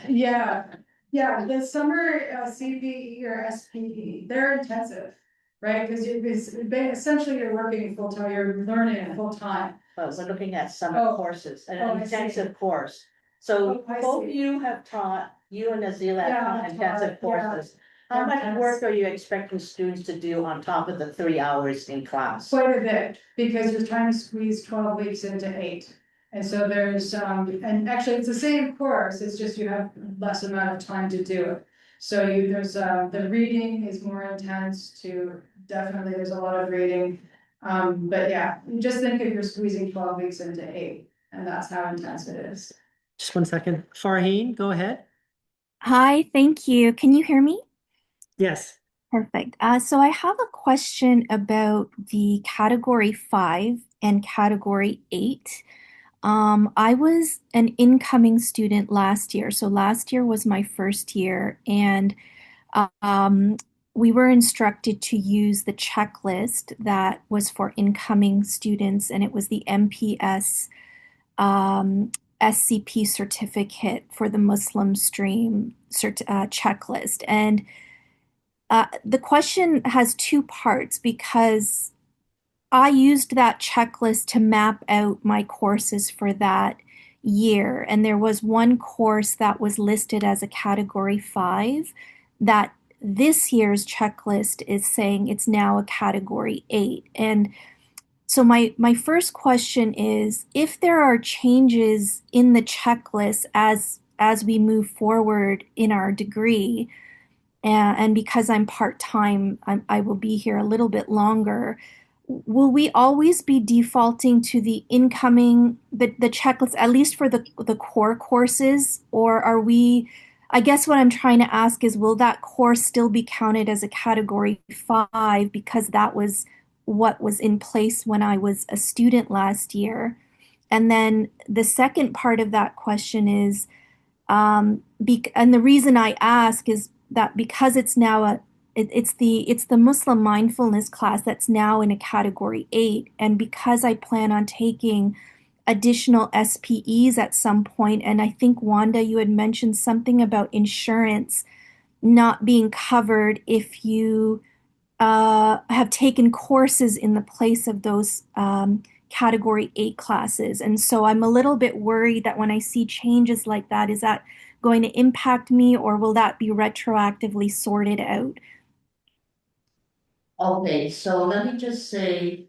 Yeah, the summer CPE or SPE, they're intensive, right? Because essentially you're working full time, you're learning full time. But we're looking at summer Oh. courses, an Oh, I see. intensive course. So Oh, I both see. you have taught, you and Azila have Yeah, taught I've intensive taught, yeah. courses. How much Yes. work are you expecting students to do on top of the 3 hours in class? Quite a bit, because you're trying to squeeze 12 weeks into 8. And so there's, and actually it's the same course, it's just you have less amount of time to do it. So there's, the reading is more intense too, definitely there's a lot of reading. But yeah, just think if you're squeezing 12 weeks into 8, and that's how intense it is. Just 1 second. Farheen, go ahead. Hi, thank you. Can you hear me? Yes. Perfect. So I have a question about the category 5 and category 8. I was an incoming student last year. So last year was my first year, and um, we were instructed to use the checklist that was for incoming students, and it was the MPS SCP certificate for the Muslim stream checklist. And the question has two parts because I used that checklist to map out my courses for that year. And there was one course that was listed as a category 5 that this year's checklist is saying it's now a category 8. And so my first question is, if there are changes in the checklist as we move forward in our degree, and because I'm part-time, I will be here a little bit longer. Will we always be defaulting to the incoming, the checklist, at least for the core courses? Or are we, I guess what I'm trying to ask is, will that course still be counted as a category 5 because that was what was in place when I was a student last year? And then the second part of that question is, and the reason I ask is that because it's now it's the Muslim mindfulness class that's now in a category 8, and because I plan on taking additional SPEs at some point, and I think Wanda, you had mentioned something about insurance not being covered if you have taken courses in the place of those category 8 classes. And so I'm a little bit worried that when I see changes like that, is that going to impact me, or will that be retroactively sorted out? Okay, so let me just say,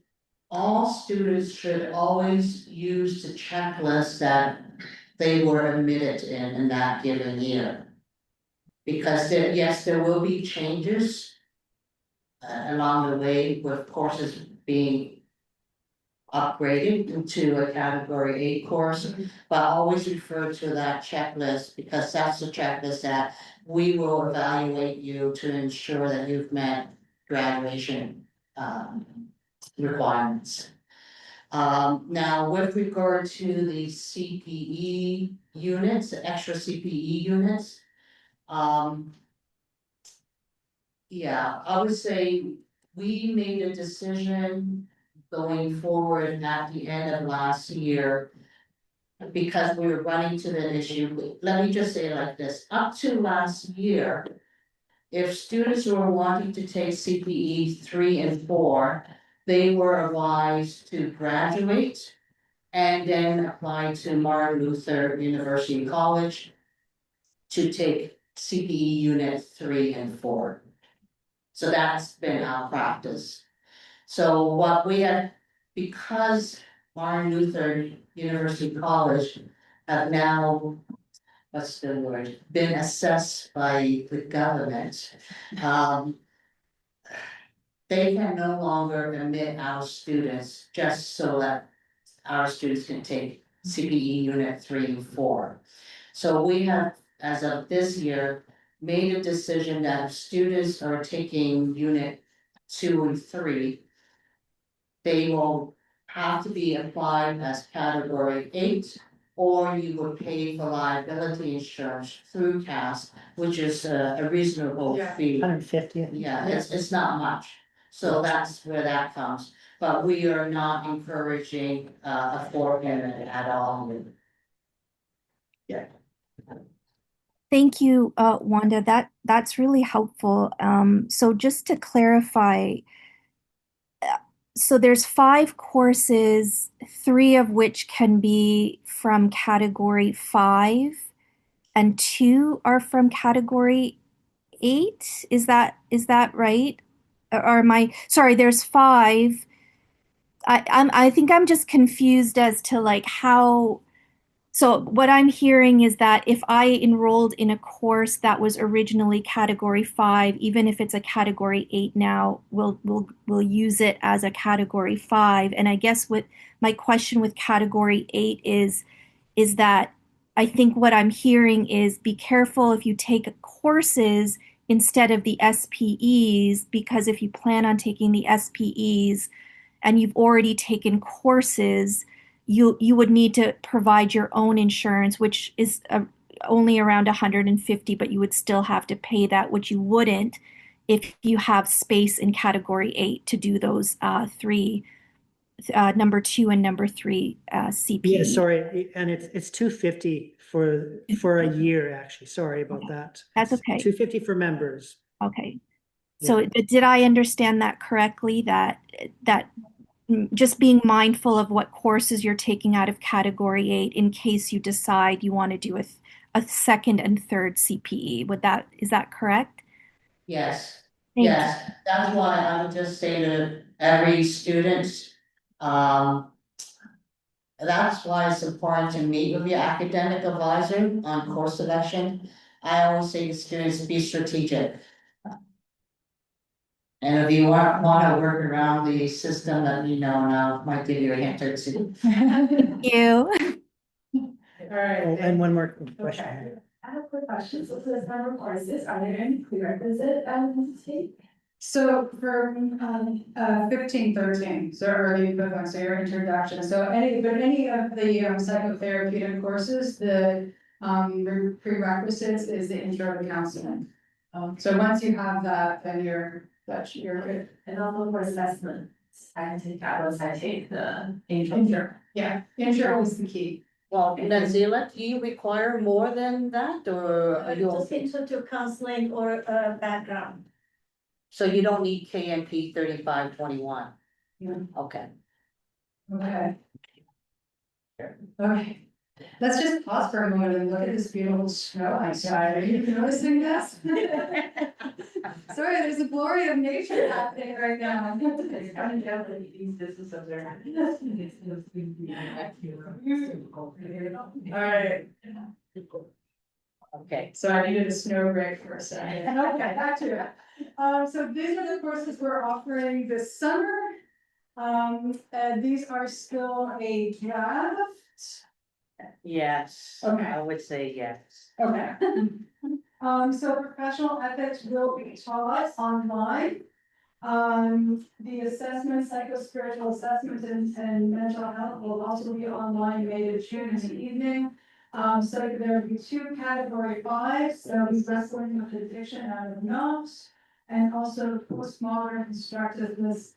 all students should always use the checklist that they were admitted in that given year. Because there, yes, there will be changes along the way with courses being upgraded into a category 8 course, but always refer to that checklist because that's the checklist that we will evaluate you to ensure that you've met graduation requirements. Now with regard to the CPE units, the extra CPE units, yeah, I would say we made a decision going forward at the end of last year. Because we were running to the issue, let me just say it like this, up to last year. If students were wanting to take CPE 3 and 4, they were advised to graduate. And then apply to Martin Luther University College to take CPE unit 3 and 4. So that's been our practice. So what we have, because Martin Luther University College have now, what's the word, been assessed by the government. They can no longer admit our students just so that our students can take CPE unit 3 and 4. So we have, as of this year, made a decision that if students are taking unit 2 and 3, they will have to be applied as category 8, or you would pay for liability insurance through CAS, which is a reasonable fee. 150. Yeah, it's not much. So that's where that comes, but we are not encouraging a floor payment at all. Thank you, Wanda. That's really helpful. So just to clarify, so there's 5 courses, 3 of which can be from category 5, and 2 are from category 8. Is that right? Or am I sorry? There's 5. I think I'm just confused as to like how. So what I'm hearing is that if I enrolled in a course that was originally category 5, even if it's a category 8 now, we'll use it as a category 5. And I guess what my question with category 8 is that I think what I'm hearing is be careful if you take courses instead of the SPEs, because if you plan on taking the SPEs and you've already taken courses, you would need to provide your own insurance, which is only around 150, but you would still have to pay that, which you wouldn't if you have space in category 8 to do those 3, number 2 and number 3 CPE. Yeah, sorry, and it's 250 for a year, actually. Sorry about that. That's It's okay. 250 for members. Okay. So did I understand that correctly? That just being mindful of what courses you're taking out of category 8 in case you decide you want to do a second and third CPE. Is that correct? Yes, Thank yes, that's why I would just say to every student, that's why it's important to meet with your academic advisor on course selection. I always say to students, be strategic. And if you wanna work around the system that you know now, might give you a hint or two. Thank you. All right. Oh, and one more question. Okay. I have a quick question. So for the summer courses, are there any prerequisite to take? So for 15, 13, so early equivalent, so your introduction, so any of the psychotherapeutic courses, the prerequisites is the intro to counseling. So once you have that, then you're good. And also for assessment, I can take that once I take the intro. Yeah, intro is the key. Well, Nazila, do you require more than that, or are you? Just intro to counseling or background. So you don't need KMP 3521? Yeah. Okay. Okay. Okay. Let's just pause for a moment and look at this beautiful snow outside. Are you noticing this? Sorry, there's a glory of nature happening right now. All right. Okay. So I needed a snow break for a second. Okay, back to it. So these are the courses we're offering this summer. And these are still a draft. Yes, Okay. I would say yes. Okay. So professional ethics will be taught online. The assessment, psychospiritual assessment and mental health will also be online May to June in the evening. So there will be 2 category 5s, so wrestling with addiction out of knobs, and also postmodern constructiveness,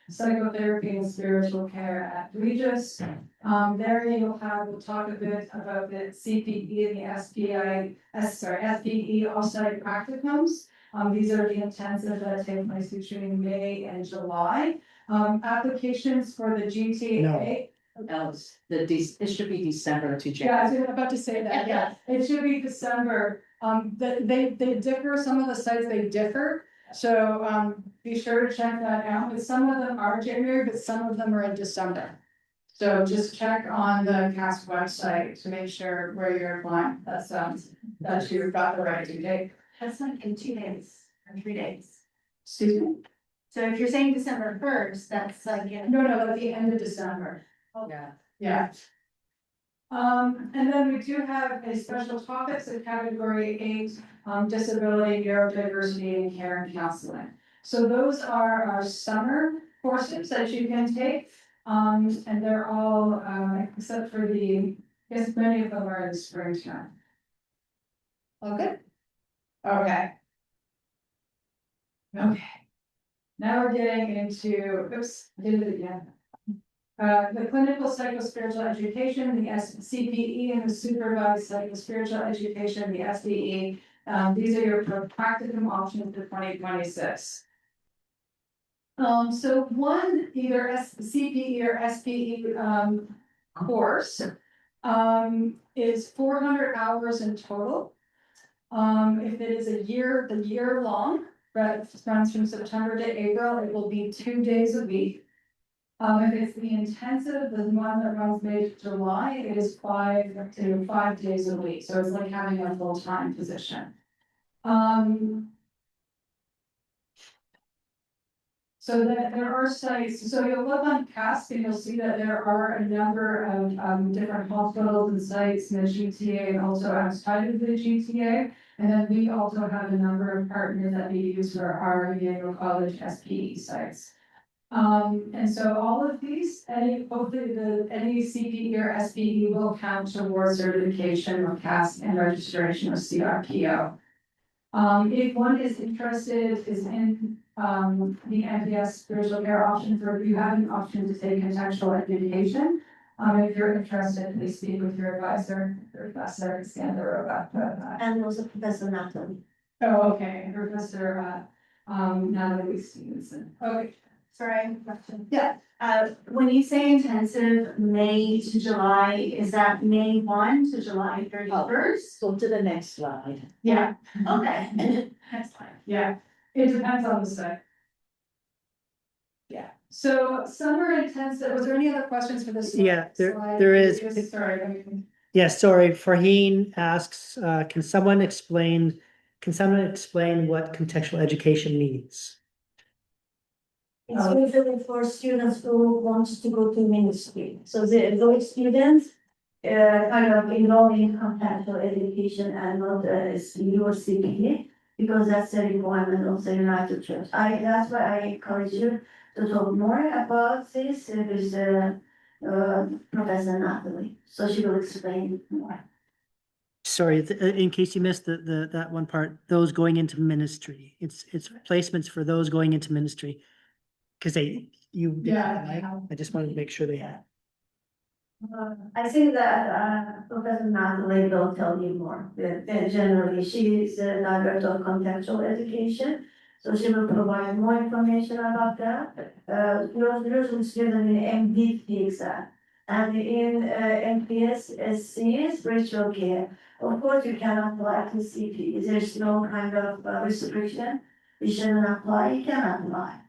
psychotherapy and spiritual care at Regis. There we'll talk a bit about the CPE and the SPE offsite practicums. These are the intensive that take place between May and July. Applications for the GTA. No, it should be December to Yeah, I January. was about to say that, yeah, it should be December, they differ, some of the sites they differ. So, be sure to check that out, but some of them are January, but some of them are in December. So just check on the CAS website to make sure where you're applying, that you've got the right due date. That's like in 2 days or 3 days. Excuse me? So if you're saying December 1st, that's like, No, at the end of December. Yeah. Yeah. And then we do have a special topics in category 8, disability, neurodiversity, and care and counseling. So those are our summer courses that you can take. And they're all, except for I guess many of them are in the spring term. Okay. Okay. Okay. Now we're getting into, oops, I did it again. The clinical psychospiritual education, the CPE, and the supervised psychospiritual education, the SDE. These are your practicum options for 2026. So one either CPE or SPE course is 400 hours in total. If it is the year long, but it runs from September to April, it will be 2 days a week. If it's the intensive, the one that runs May to July, it is 5 days a week, so it's like having a full-time position. So that there are sites, so you'll look on CASP and you'll see that there are a number of different hospitals and sites in the GTA and also outside of the GTA. And then we also have a number of partners that we use for our Yale College SPE sites. And so all of these, any CPE or SPE will count towards certification of CASP and registration of CRPO. If one is interested in the MPS spiritual care option, or you have an option to take contextual education. If you're interested, please speak with your advisor, Professor Scandaroga about that. And also Professor Natalie. Oh, okay, Professor Natalie Stevenson. Okay. Sorry, I have a question. Yeah. When you say intensive May to July, is that May 1 to July 31st? Go to the next slide. Yeah. Okay, next slide. Yeah, it depends on the site. Yeah, so summer intensive, was there any other questions for this? Yeah, slide? there is. Sorry. I mean, Yes, sorry, Farheen asks, can someone explain what contextual education means? It's usually for students who want to go to ministry. So those students kind of enroll in contextual education and not your CPA, because that's the requirement of the United Church. That's why I encourage you to talk more about this with Professor Natalie, so she will explain more. Sorry, in case you missed that one part, those going into ministry, it's placements for those going into ministry. Cause I just wanted to make sure they had. I think that Professor Natalie will tell you more. Generally, she is the director of contextual education, so she will provide more information about that. Usually student in MD takes that, and in MPS SC spiritual care. Of course, you can apply to CP. There's no kind of restriction. You shouldn't apply. You can apply.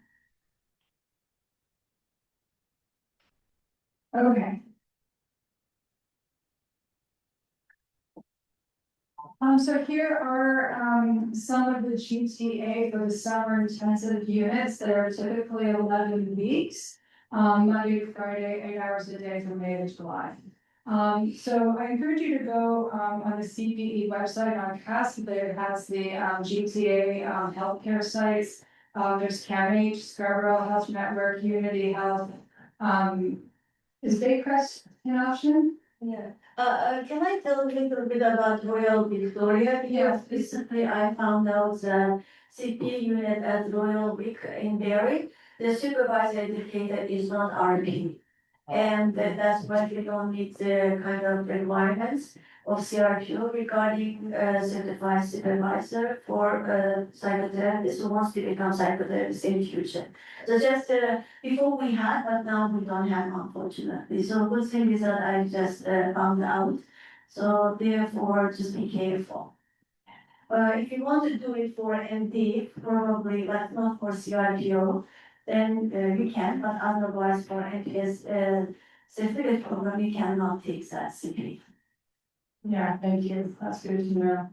Okay. So here are some of the GTA for the summer intensive units that are typically 11 weeks, Monday to Friday, 8 hours a day from May to July. So I encourage you to go on the CPE website on CASP. There it has the GTA healthcare sites. There's CAMH, Scarborough Health Network, Unity Health. Is Baycrest an option? Yeah. Can I tell a little bit about Royal Victoria? Because recently I found out that CP unit at Royal Vic in Derry, the supervisor educator is not RP. And that's why we don't meet the kind of requirements of CRQ regarding certified supervisor for psychotherapists who wants to become psychotherapists in the future. So just before we had, but now we don't have, unfortunately. So good thing is that I just found out. So therefore, just be careful. If you want to do it for MD, probably, but not for CRPO, then you can, but otherwise for MPS certificate program, you cannot take that CP. Yeah, thank you. That's good to know.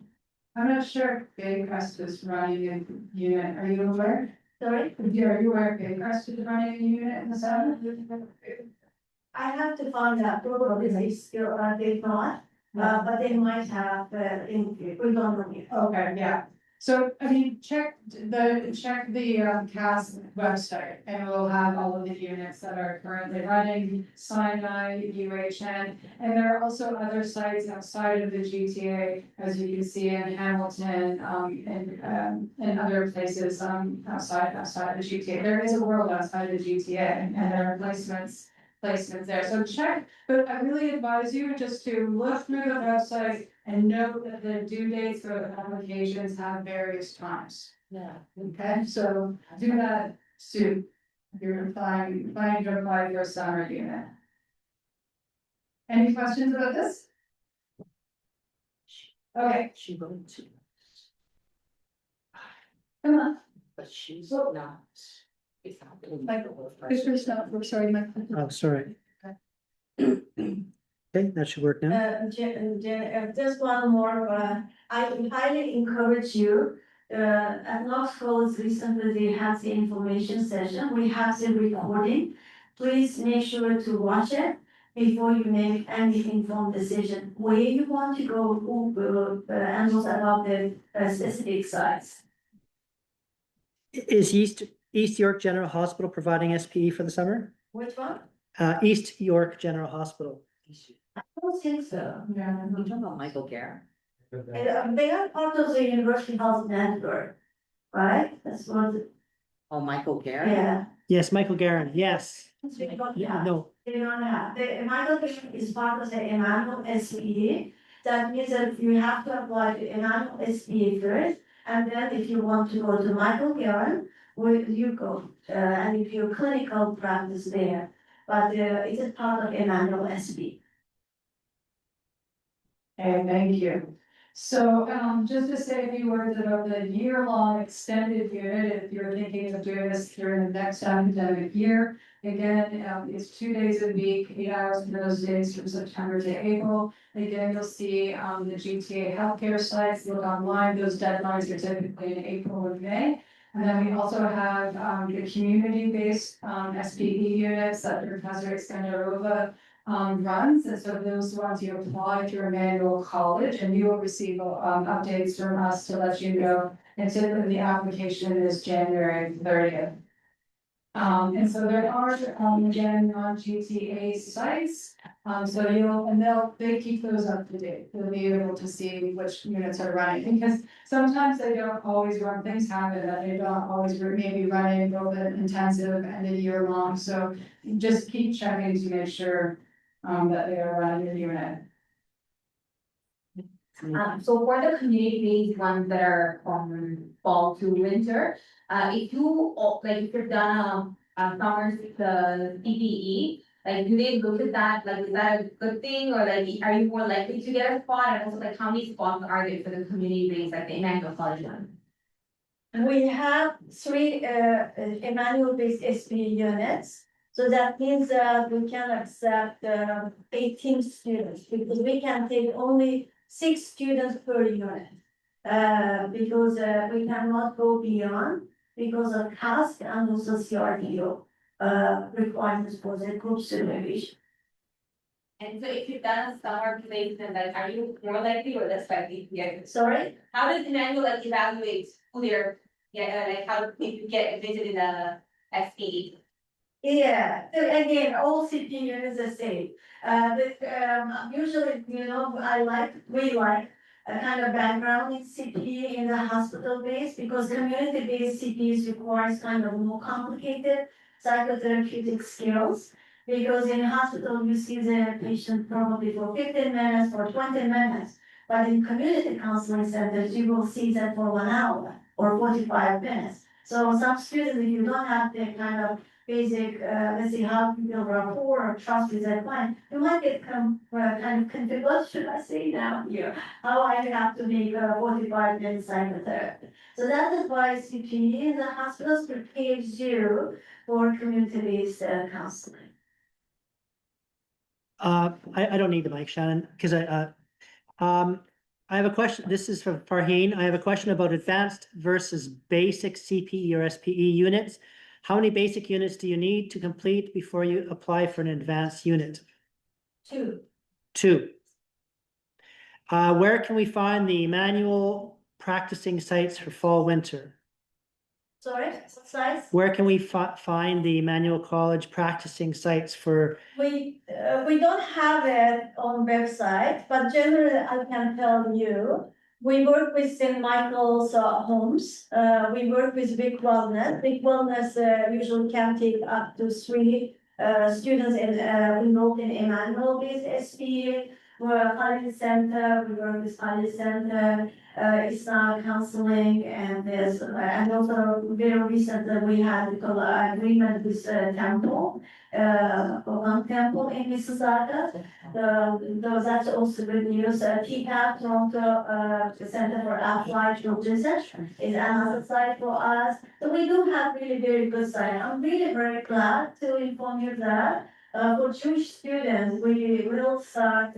I'm not sure if Baycrest is running a unit. Are you aware? Sorry? Are you aware if Baycrest is running a unit in the summer? I have to find out, probably they still are, they not, but they might have, we don't know yet. Okay, yeah. So, I mean, check the CAS website, and we'll have all of the units that are currently running, Sinai, UHN. And there are also other sites outside of the GTA, as you can see in Hamilton, and other places, outside the GTA. There is a world outside the GTA, and there are placements there, so check, but I really advise you just to look through the website and note that the due dates for the applications have various times. Yeah. Okay, so do that soon. If you're planning to apply for a summer unit. Any questions about this? Okay, She wrote to. come on. But she's not. It's not. We're sorry, Mike. Oh, sorry. Okay, that should work now. Just one more, I would highly encourage you, at Knox College recently they had the information session, we have the recording. Please make sure to watch it before you make any informed decision, where you want to go, who, and also about the specific sites. Is East York General Hospital providing SPE for the summer? Which one? East York General Hospital. I don't think so. You're talking about Michael Garrett? They are part of the University Health Network, right? That's what, Oh, Michael Garrett? yeah. Yes, Michael Garrett, yes. They don't Yeah, have. no, They don't have, the Michael Garrett is part of the Emmanuel SPE. That means that you have to apply to Emmanuel SPE first, and then if you want to go to Michael Garrett, where you go, and if your clinical practice there. But it is part of Emmanuel SPE. Okay, thank you. So, just to say a few words about the year-long extended unit, if you're thinking of doing this during the next academic year. Again, it's 2 days a week, 8 hours for those days from September to April. Again, you'll see, the GTA healthcare sites, look online, those deadlines are typically in April or May. And then we also have, the community-based, SPE units that Professor Iskandarova runs, and so those ones you apply through Emmanuel College, and you will receive updates from us to let you know. And typically the application is January 30th. And so there are again non-GTA sites, so they keep those up to date. They'll be able to see which units are running, because sometimes they don't always run, things happen that they don't always maybe running a little bit intensive and a year long, so just keep checking to make sure that they are running your unit. So for the community-based ones that are from fall to winter, if you've done summers with the CPE, like do they look at that, like is that a good thing, or like are you more likely to get a spot, and also like how many spots are there for the community-based, like the Emmanuel College one? We have 3 Emmanuel-based SPE units. So that means that we can accept 18 students, because we can take only 6 students per unit. Because we cannot go beyond because of CAST and also CRDO requirements for the group supervision. And so if you've done a summer placement, like are you more likely or less likely to get? Sorry? How does Emmanuel like evaluate who they're, like how if you get admitted in a SPE? Yeah, so again, all CP units are the same. Usually, we like a kind of background in CP in the hospital base, because community-based CPs requires kind of more complicated psychotherapeutic skills. Because in hospital, you see the patient probably for 15 minutes or 20 minutes. But in community counseling centers, you will see them for 1 hour or 45 minutes. So some students, if you don't have the kind of basic, let's see, how to build rapport or trust with their client, you might get kind of confused, what should I say now here? How I have to make a 45-minute psychotherapy. So that is why CPE in the hospitals prepares you for community-based counseling. I don't need the mic, Shannon, because I have a question. This is from Farheen. I have a question about advanced versus basic CPE or SPE units. How many basic units do you need to complete before you apply for an advanced unit? 2. 2. Where can we find the manual practicing sites for fall, winter? Sorry, size? Where can we find the Emmanuel College practicing sites for? We don't have it on website, but generally I can tell you, we work with St. Michael's homes. We work with Big Wellness. Big Wellness usually can take up to 3 students enrolled in Emmanuel with SP. We're College Center, we work with College Center, it's now counseling, and there's, and also very recently we had an agreement with Temple, one temple in Mississauga. That's also good news. TCAP, Toronto Center for Applied Research is another site for us. So we do have really very good site. I'm really very glad to inform you that for Jewish students, we will start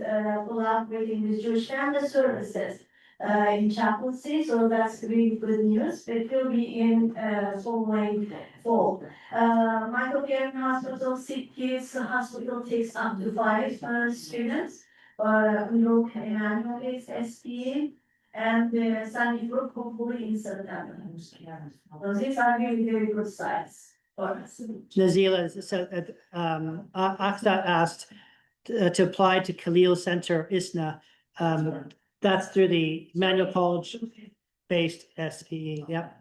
collaborating with Jewish Family Services in chaplaincy, so that's really good news. It will be in following fall. Michael Garden Hospital, Sick Kids Hospital takes up to 5 students. We look at Emmanuel is SPA and Sunny Brook hopefully in September. So these are really very good sites. Nazila, so Aksat asked to apply to Khalil Center ISNA. That's through the Emmanuel College based SPE. Yep.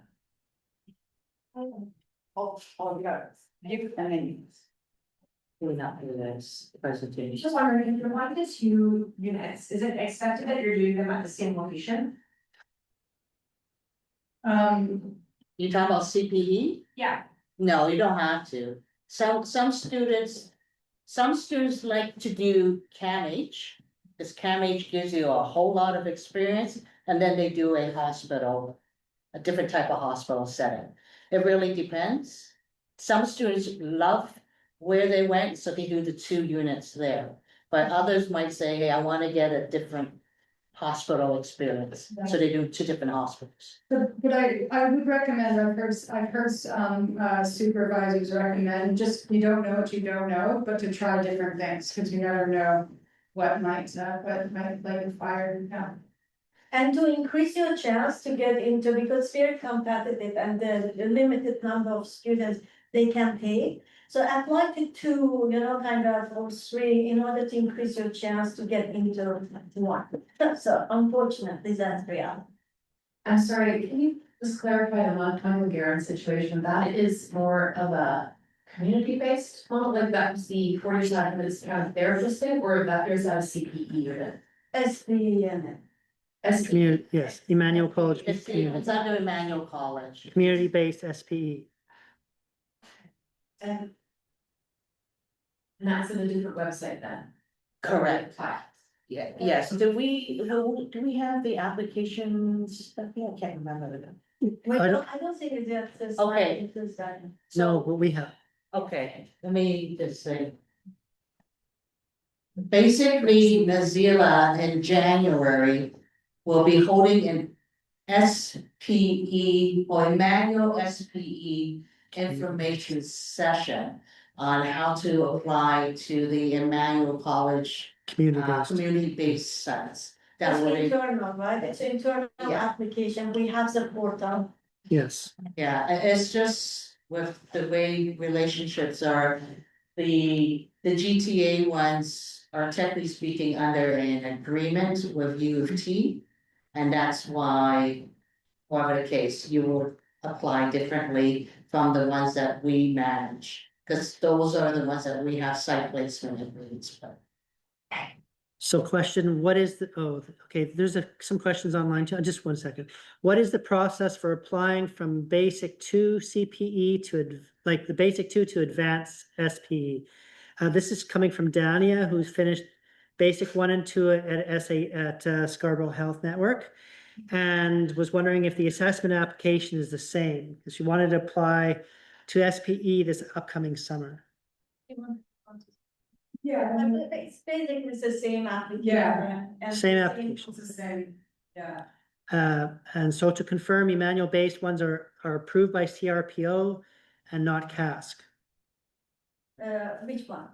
We're not doing this presentation. Just wondering, if you're one of the 2 units, is it expected that you're doing them at the same location? You talking about CPE? Yeah. No, you don't have to. Some students like to do CAMH, because CAMH gives you a whole lot of experience, and then they do a different type of hospital setting. It really depends. Some students love where they went, so they do the 2 units there. But others might say, hey, I want to get a different hospital experience, so they do 2 different hospitals. But I would recommend, I've heard supervisors recommend, just, you don't know what you don't know, but to try different things, because you never know what might light a fire. Yeah. And to increase your chance to get into, because it's very competitive and the limited number of students they can take. So apply to 2, kind of, or 3 in order to increase your chance to get into 1. So unfortunately, that's reality. I'm sorry, can you just clarify the Montgomery Garden situation? That is more of a community-based model, like that was the 45 minutes kind of therapeutic, or that is that a CPE unit? SPE. Community, yes, Emmanuel College. It's under Emmanuel College. Community based SPE. And that's in a different website then? Correct. Yeah, yes. Do we have the applications? I can't remember them. I don't think it's just. Okay. No, but we have. Okay, let me just say. Basically, Nazila in January will be holding an SPE or Emmanuel SPE information session on how to apply to the Emmanuel College community-based sites. It's internal, right? It's internal application. We have the portal. Yes. Yeah, it's just with the way relationships are, the GTA ones are technically speaking under an agreement with U of T. And that's why, whatever the case, you will apply differently from the ones that we manage. Because those are the ones that we have site placement agreements with. So question, what is okay, there's some questions online too, just 1 second. What is the process for applying from basic 2 CPE to the basic 2 to advanced SPE? This is coming from Dania, who's finished basic 1 and 2 at Scarborough Health Network, and was wondering if the assessment application is the same, because she wanted to apply to SPE this upcoming summer. Yeah, it's basically the same application. Yeah. And Same application. It's the same, yeah. And so to confirm, Emmanuel-based ones are approved by CRPO and not CASC. Which one?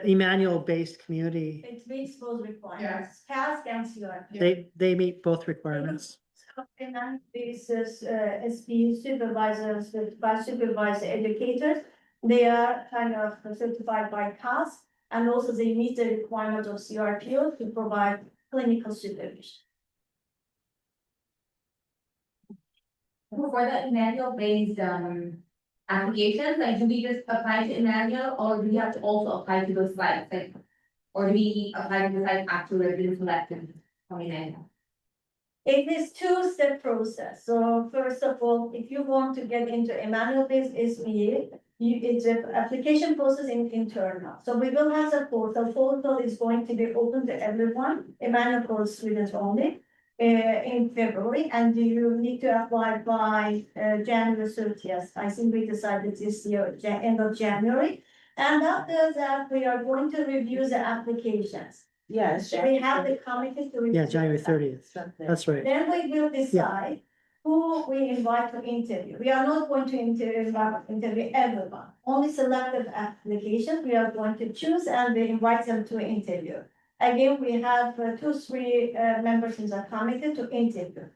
Emmanuel-based community. It meets both requirements. CASC and CRPO. They meet both requirements. And basis, SPU supervisors, certified supervisor educators, they are kind of certified by CAS, and also they meet the requirement of CRPO to provide clinical supervision. For the Emmanuel-based applications, like, do we just apply to Emmanuel, or do we have to also apply to those sites, like, or do we apply to the sites after we've been selected from Emmanuel? It is two-step process. So first of all, if you want to get into Emmanuel-based SBA, it's an application process in internal. So we will have the portal. Portal is going to be open to everyone, Emmanuel for students only, in February, and you need to apply by January 30th. I think we decided this year, end of January. And after that, we are going to review the applications. Yes. We have the committee to review. Yeah, January 30th. That's right. Then we will decide who we invite to interview. We are not going to interview everyone, only selected applications we are going to choose, and we invite them to interview. Again, we have 2-3 members in the committee to interview.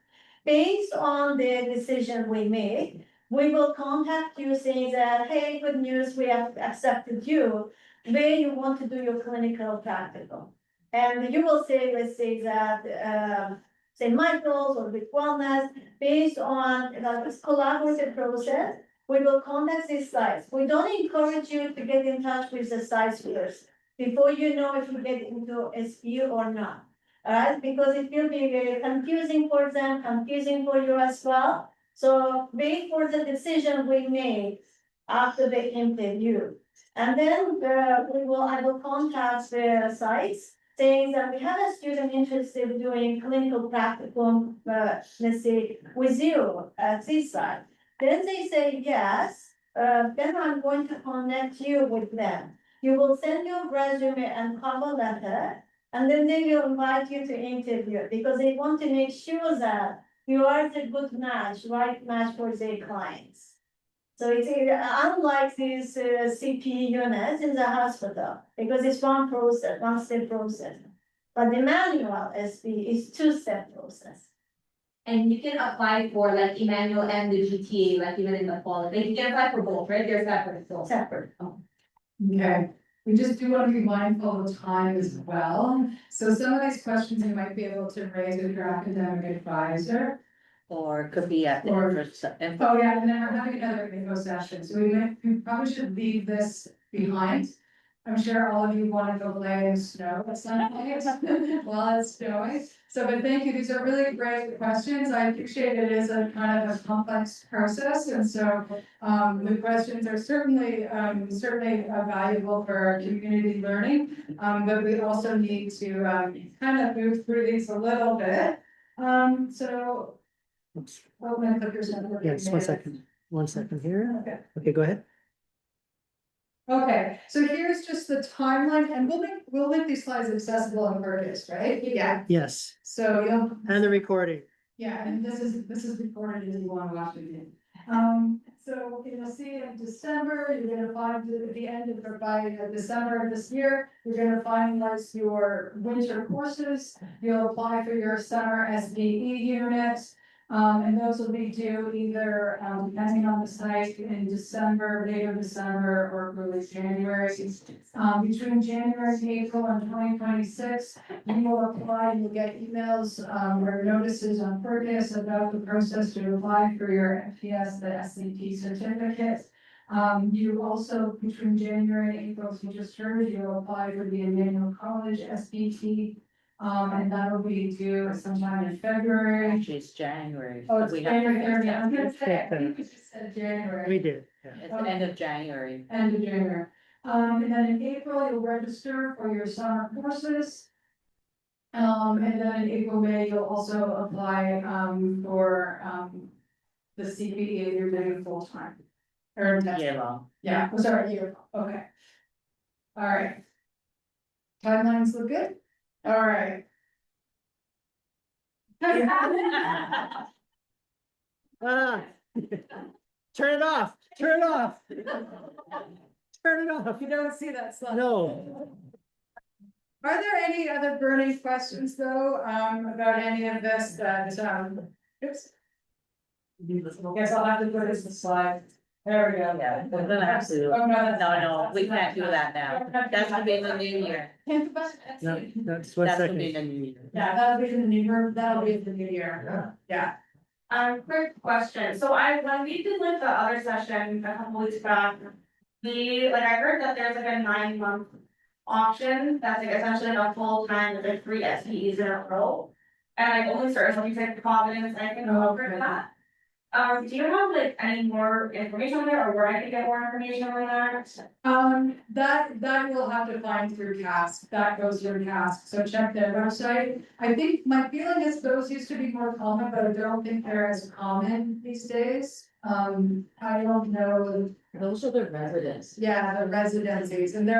Based on the decision we make, we will contact you saying that, hey, good news, we have accepted you, where you want to do your clinical practical. And you will say, let's say that, St. Michael's or with wellness, based on this collaborative process, we will contact these sites. We don't encourage you to get in touch with the sites first, before you know if you get into SPU or not. All right, because it will be very confusing for them, confusing for you as well. So wait for the decision we make after the interview. And then I will contact the sites saying that we have a student interested in doing clinical practicum, let's say, with you at this site. Then they say yes, then I'm going to connect you with them. You will send your resume and cover letter, and then they will invite you to interview, because they want to make sure that you are the good match, right match for their clients. So it's unlike these CP units in the hospital, because it's one process, one step process. But the manual SP is two-step process. And you can apply for like Emmanuel and the GTA, like even in the fall, like you can apply for both, right? They're separate, so. Separate. Okay, we just do want to be mindful of time as well. So some of these questions you might be able to raise with your academic advisor. Or it could be at the Or- interest. Oh, yeah, and then we're having another info session, so we probably should leave this behind. I'm sure all of you want to go play in snow at some point while it's snowing. So, but thank you, these are really great questions. I appreciate it is a kind of a complex process, and so the questions are certainly valuable for our community learning. But we also need to kind of move through these a little bit. So. Oops. Oh, my clicker's not working. Yes, 1 second. 1 second here. Okay. Okay, go ahead. Okay, so here's just the timeline, and we'll make these slides accessible on purpose, right? Yeah. Yes, So you'll, and the recording. yeah, and this is recorded if you want to watch it again. So you'll see in December, you're gonna find at the end of, or by December of this year, you're gonna finalize your winter courses. You'll apply for your summer SBE units. And those will be due either, depending on the site, in December, later December, or early January. Between January and April in 2026, you will apply, you'll get emails, or notices on purpose about the process to apply for your MPS, the SCP certificate. You also, between January and April, as you just heard, you'll apply for the Emmanuel College SBT. And that'll be due sometime in February. Actually, it's January. Oh, it's We have- January 30th. I'm gonna say, I think you just said January. We did, yeah. It's the end of January. End of January. And then in April, you'll register for your summer courses. And then in April, May, you'll also apply, for, the CPE you're doing full time. Or, Yeah, well, yeah, I'm sorry, year, okay. All right. Timelines look good? All right. Ah. Turn it off, turn it off. Turn it off. You don't see that slide. No. Are there any other burning questions though, about any of this that, Oops. Guess I'll have to put this in slide. There we go. Yeah, we're gonna have to, Oh, no, we can't do that now. That's gonna be in the new year. No, that's one That's gonna be in second. the new year. Yeah, that'll be in the new year, that'll be in the new year, yeah. Quick question, so when we did like the other session a couple weeks back. I heard that there's like a 9-month option, that's like essentially like a full time, with like 3 SPEs in a row. And like only certain, like you said, Providence, I can offer that. Do you have like any more information on there, or where I can get more information on that? That you'll have to find through CASC, that goes through CASC, so check their website. I think my feeling is those used to be more common, but I don't think they're as common these days. I don't know. Those are the residents. Yeah, the residencies, and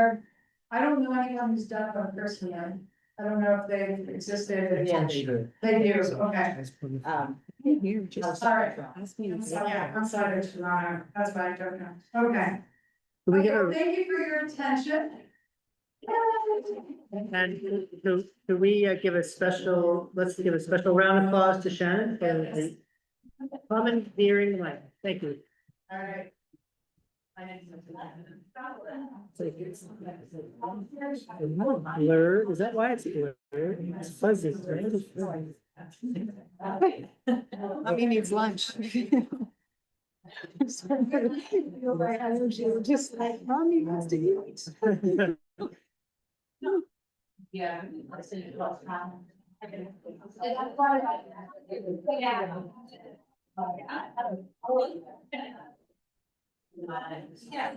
I don't know anyone who's done them personally. I don't know if they've existed. Yeah, they do. They do, okay. Here, just. Sorry. Yeah, I'm sorry, Toronto, that's why I don't know, okay. Do we get Okay, a, thank you for your attention. and do we give a special, let's give a special round of applause to Shannon for the commandeering the mic. Thank you. All right. Blurred, is that why it's blurred? It's fuzzy, right? He needs lunch. Just like, mommy wants to eat. Yeah. Yeah.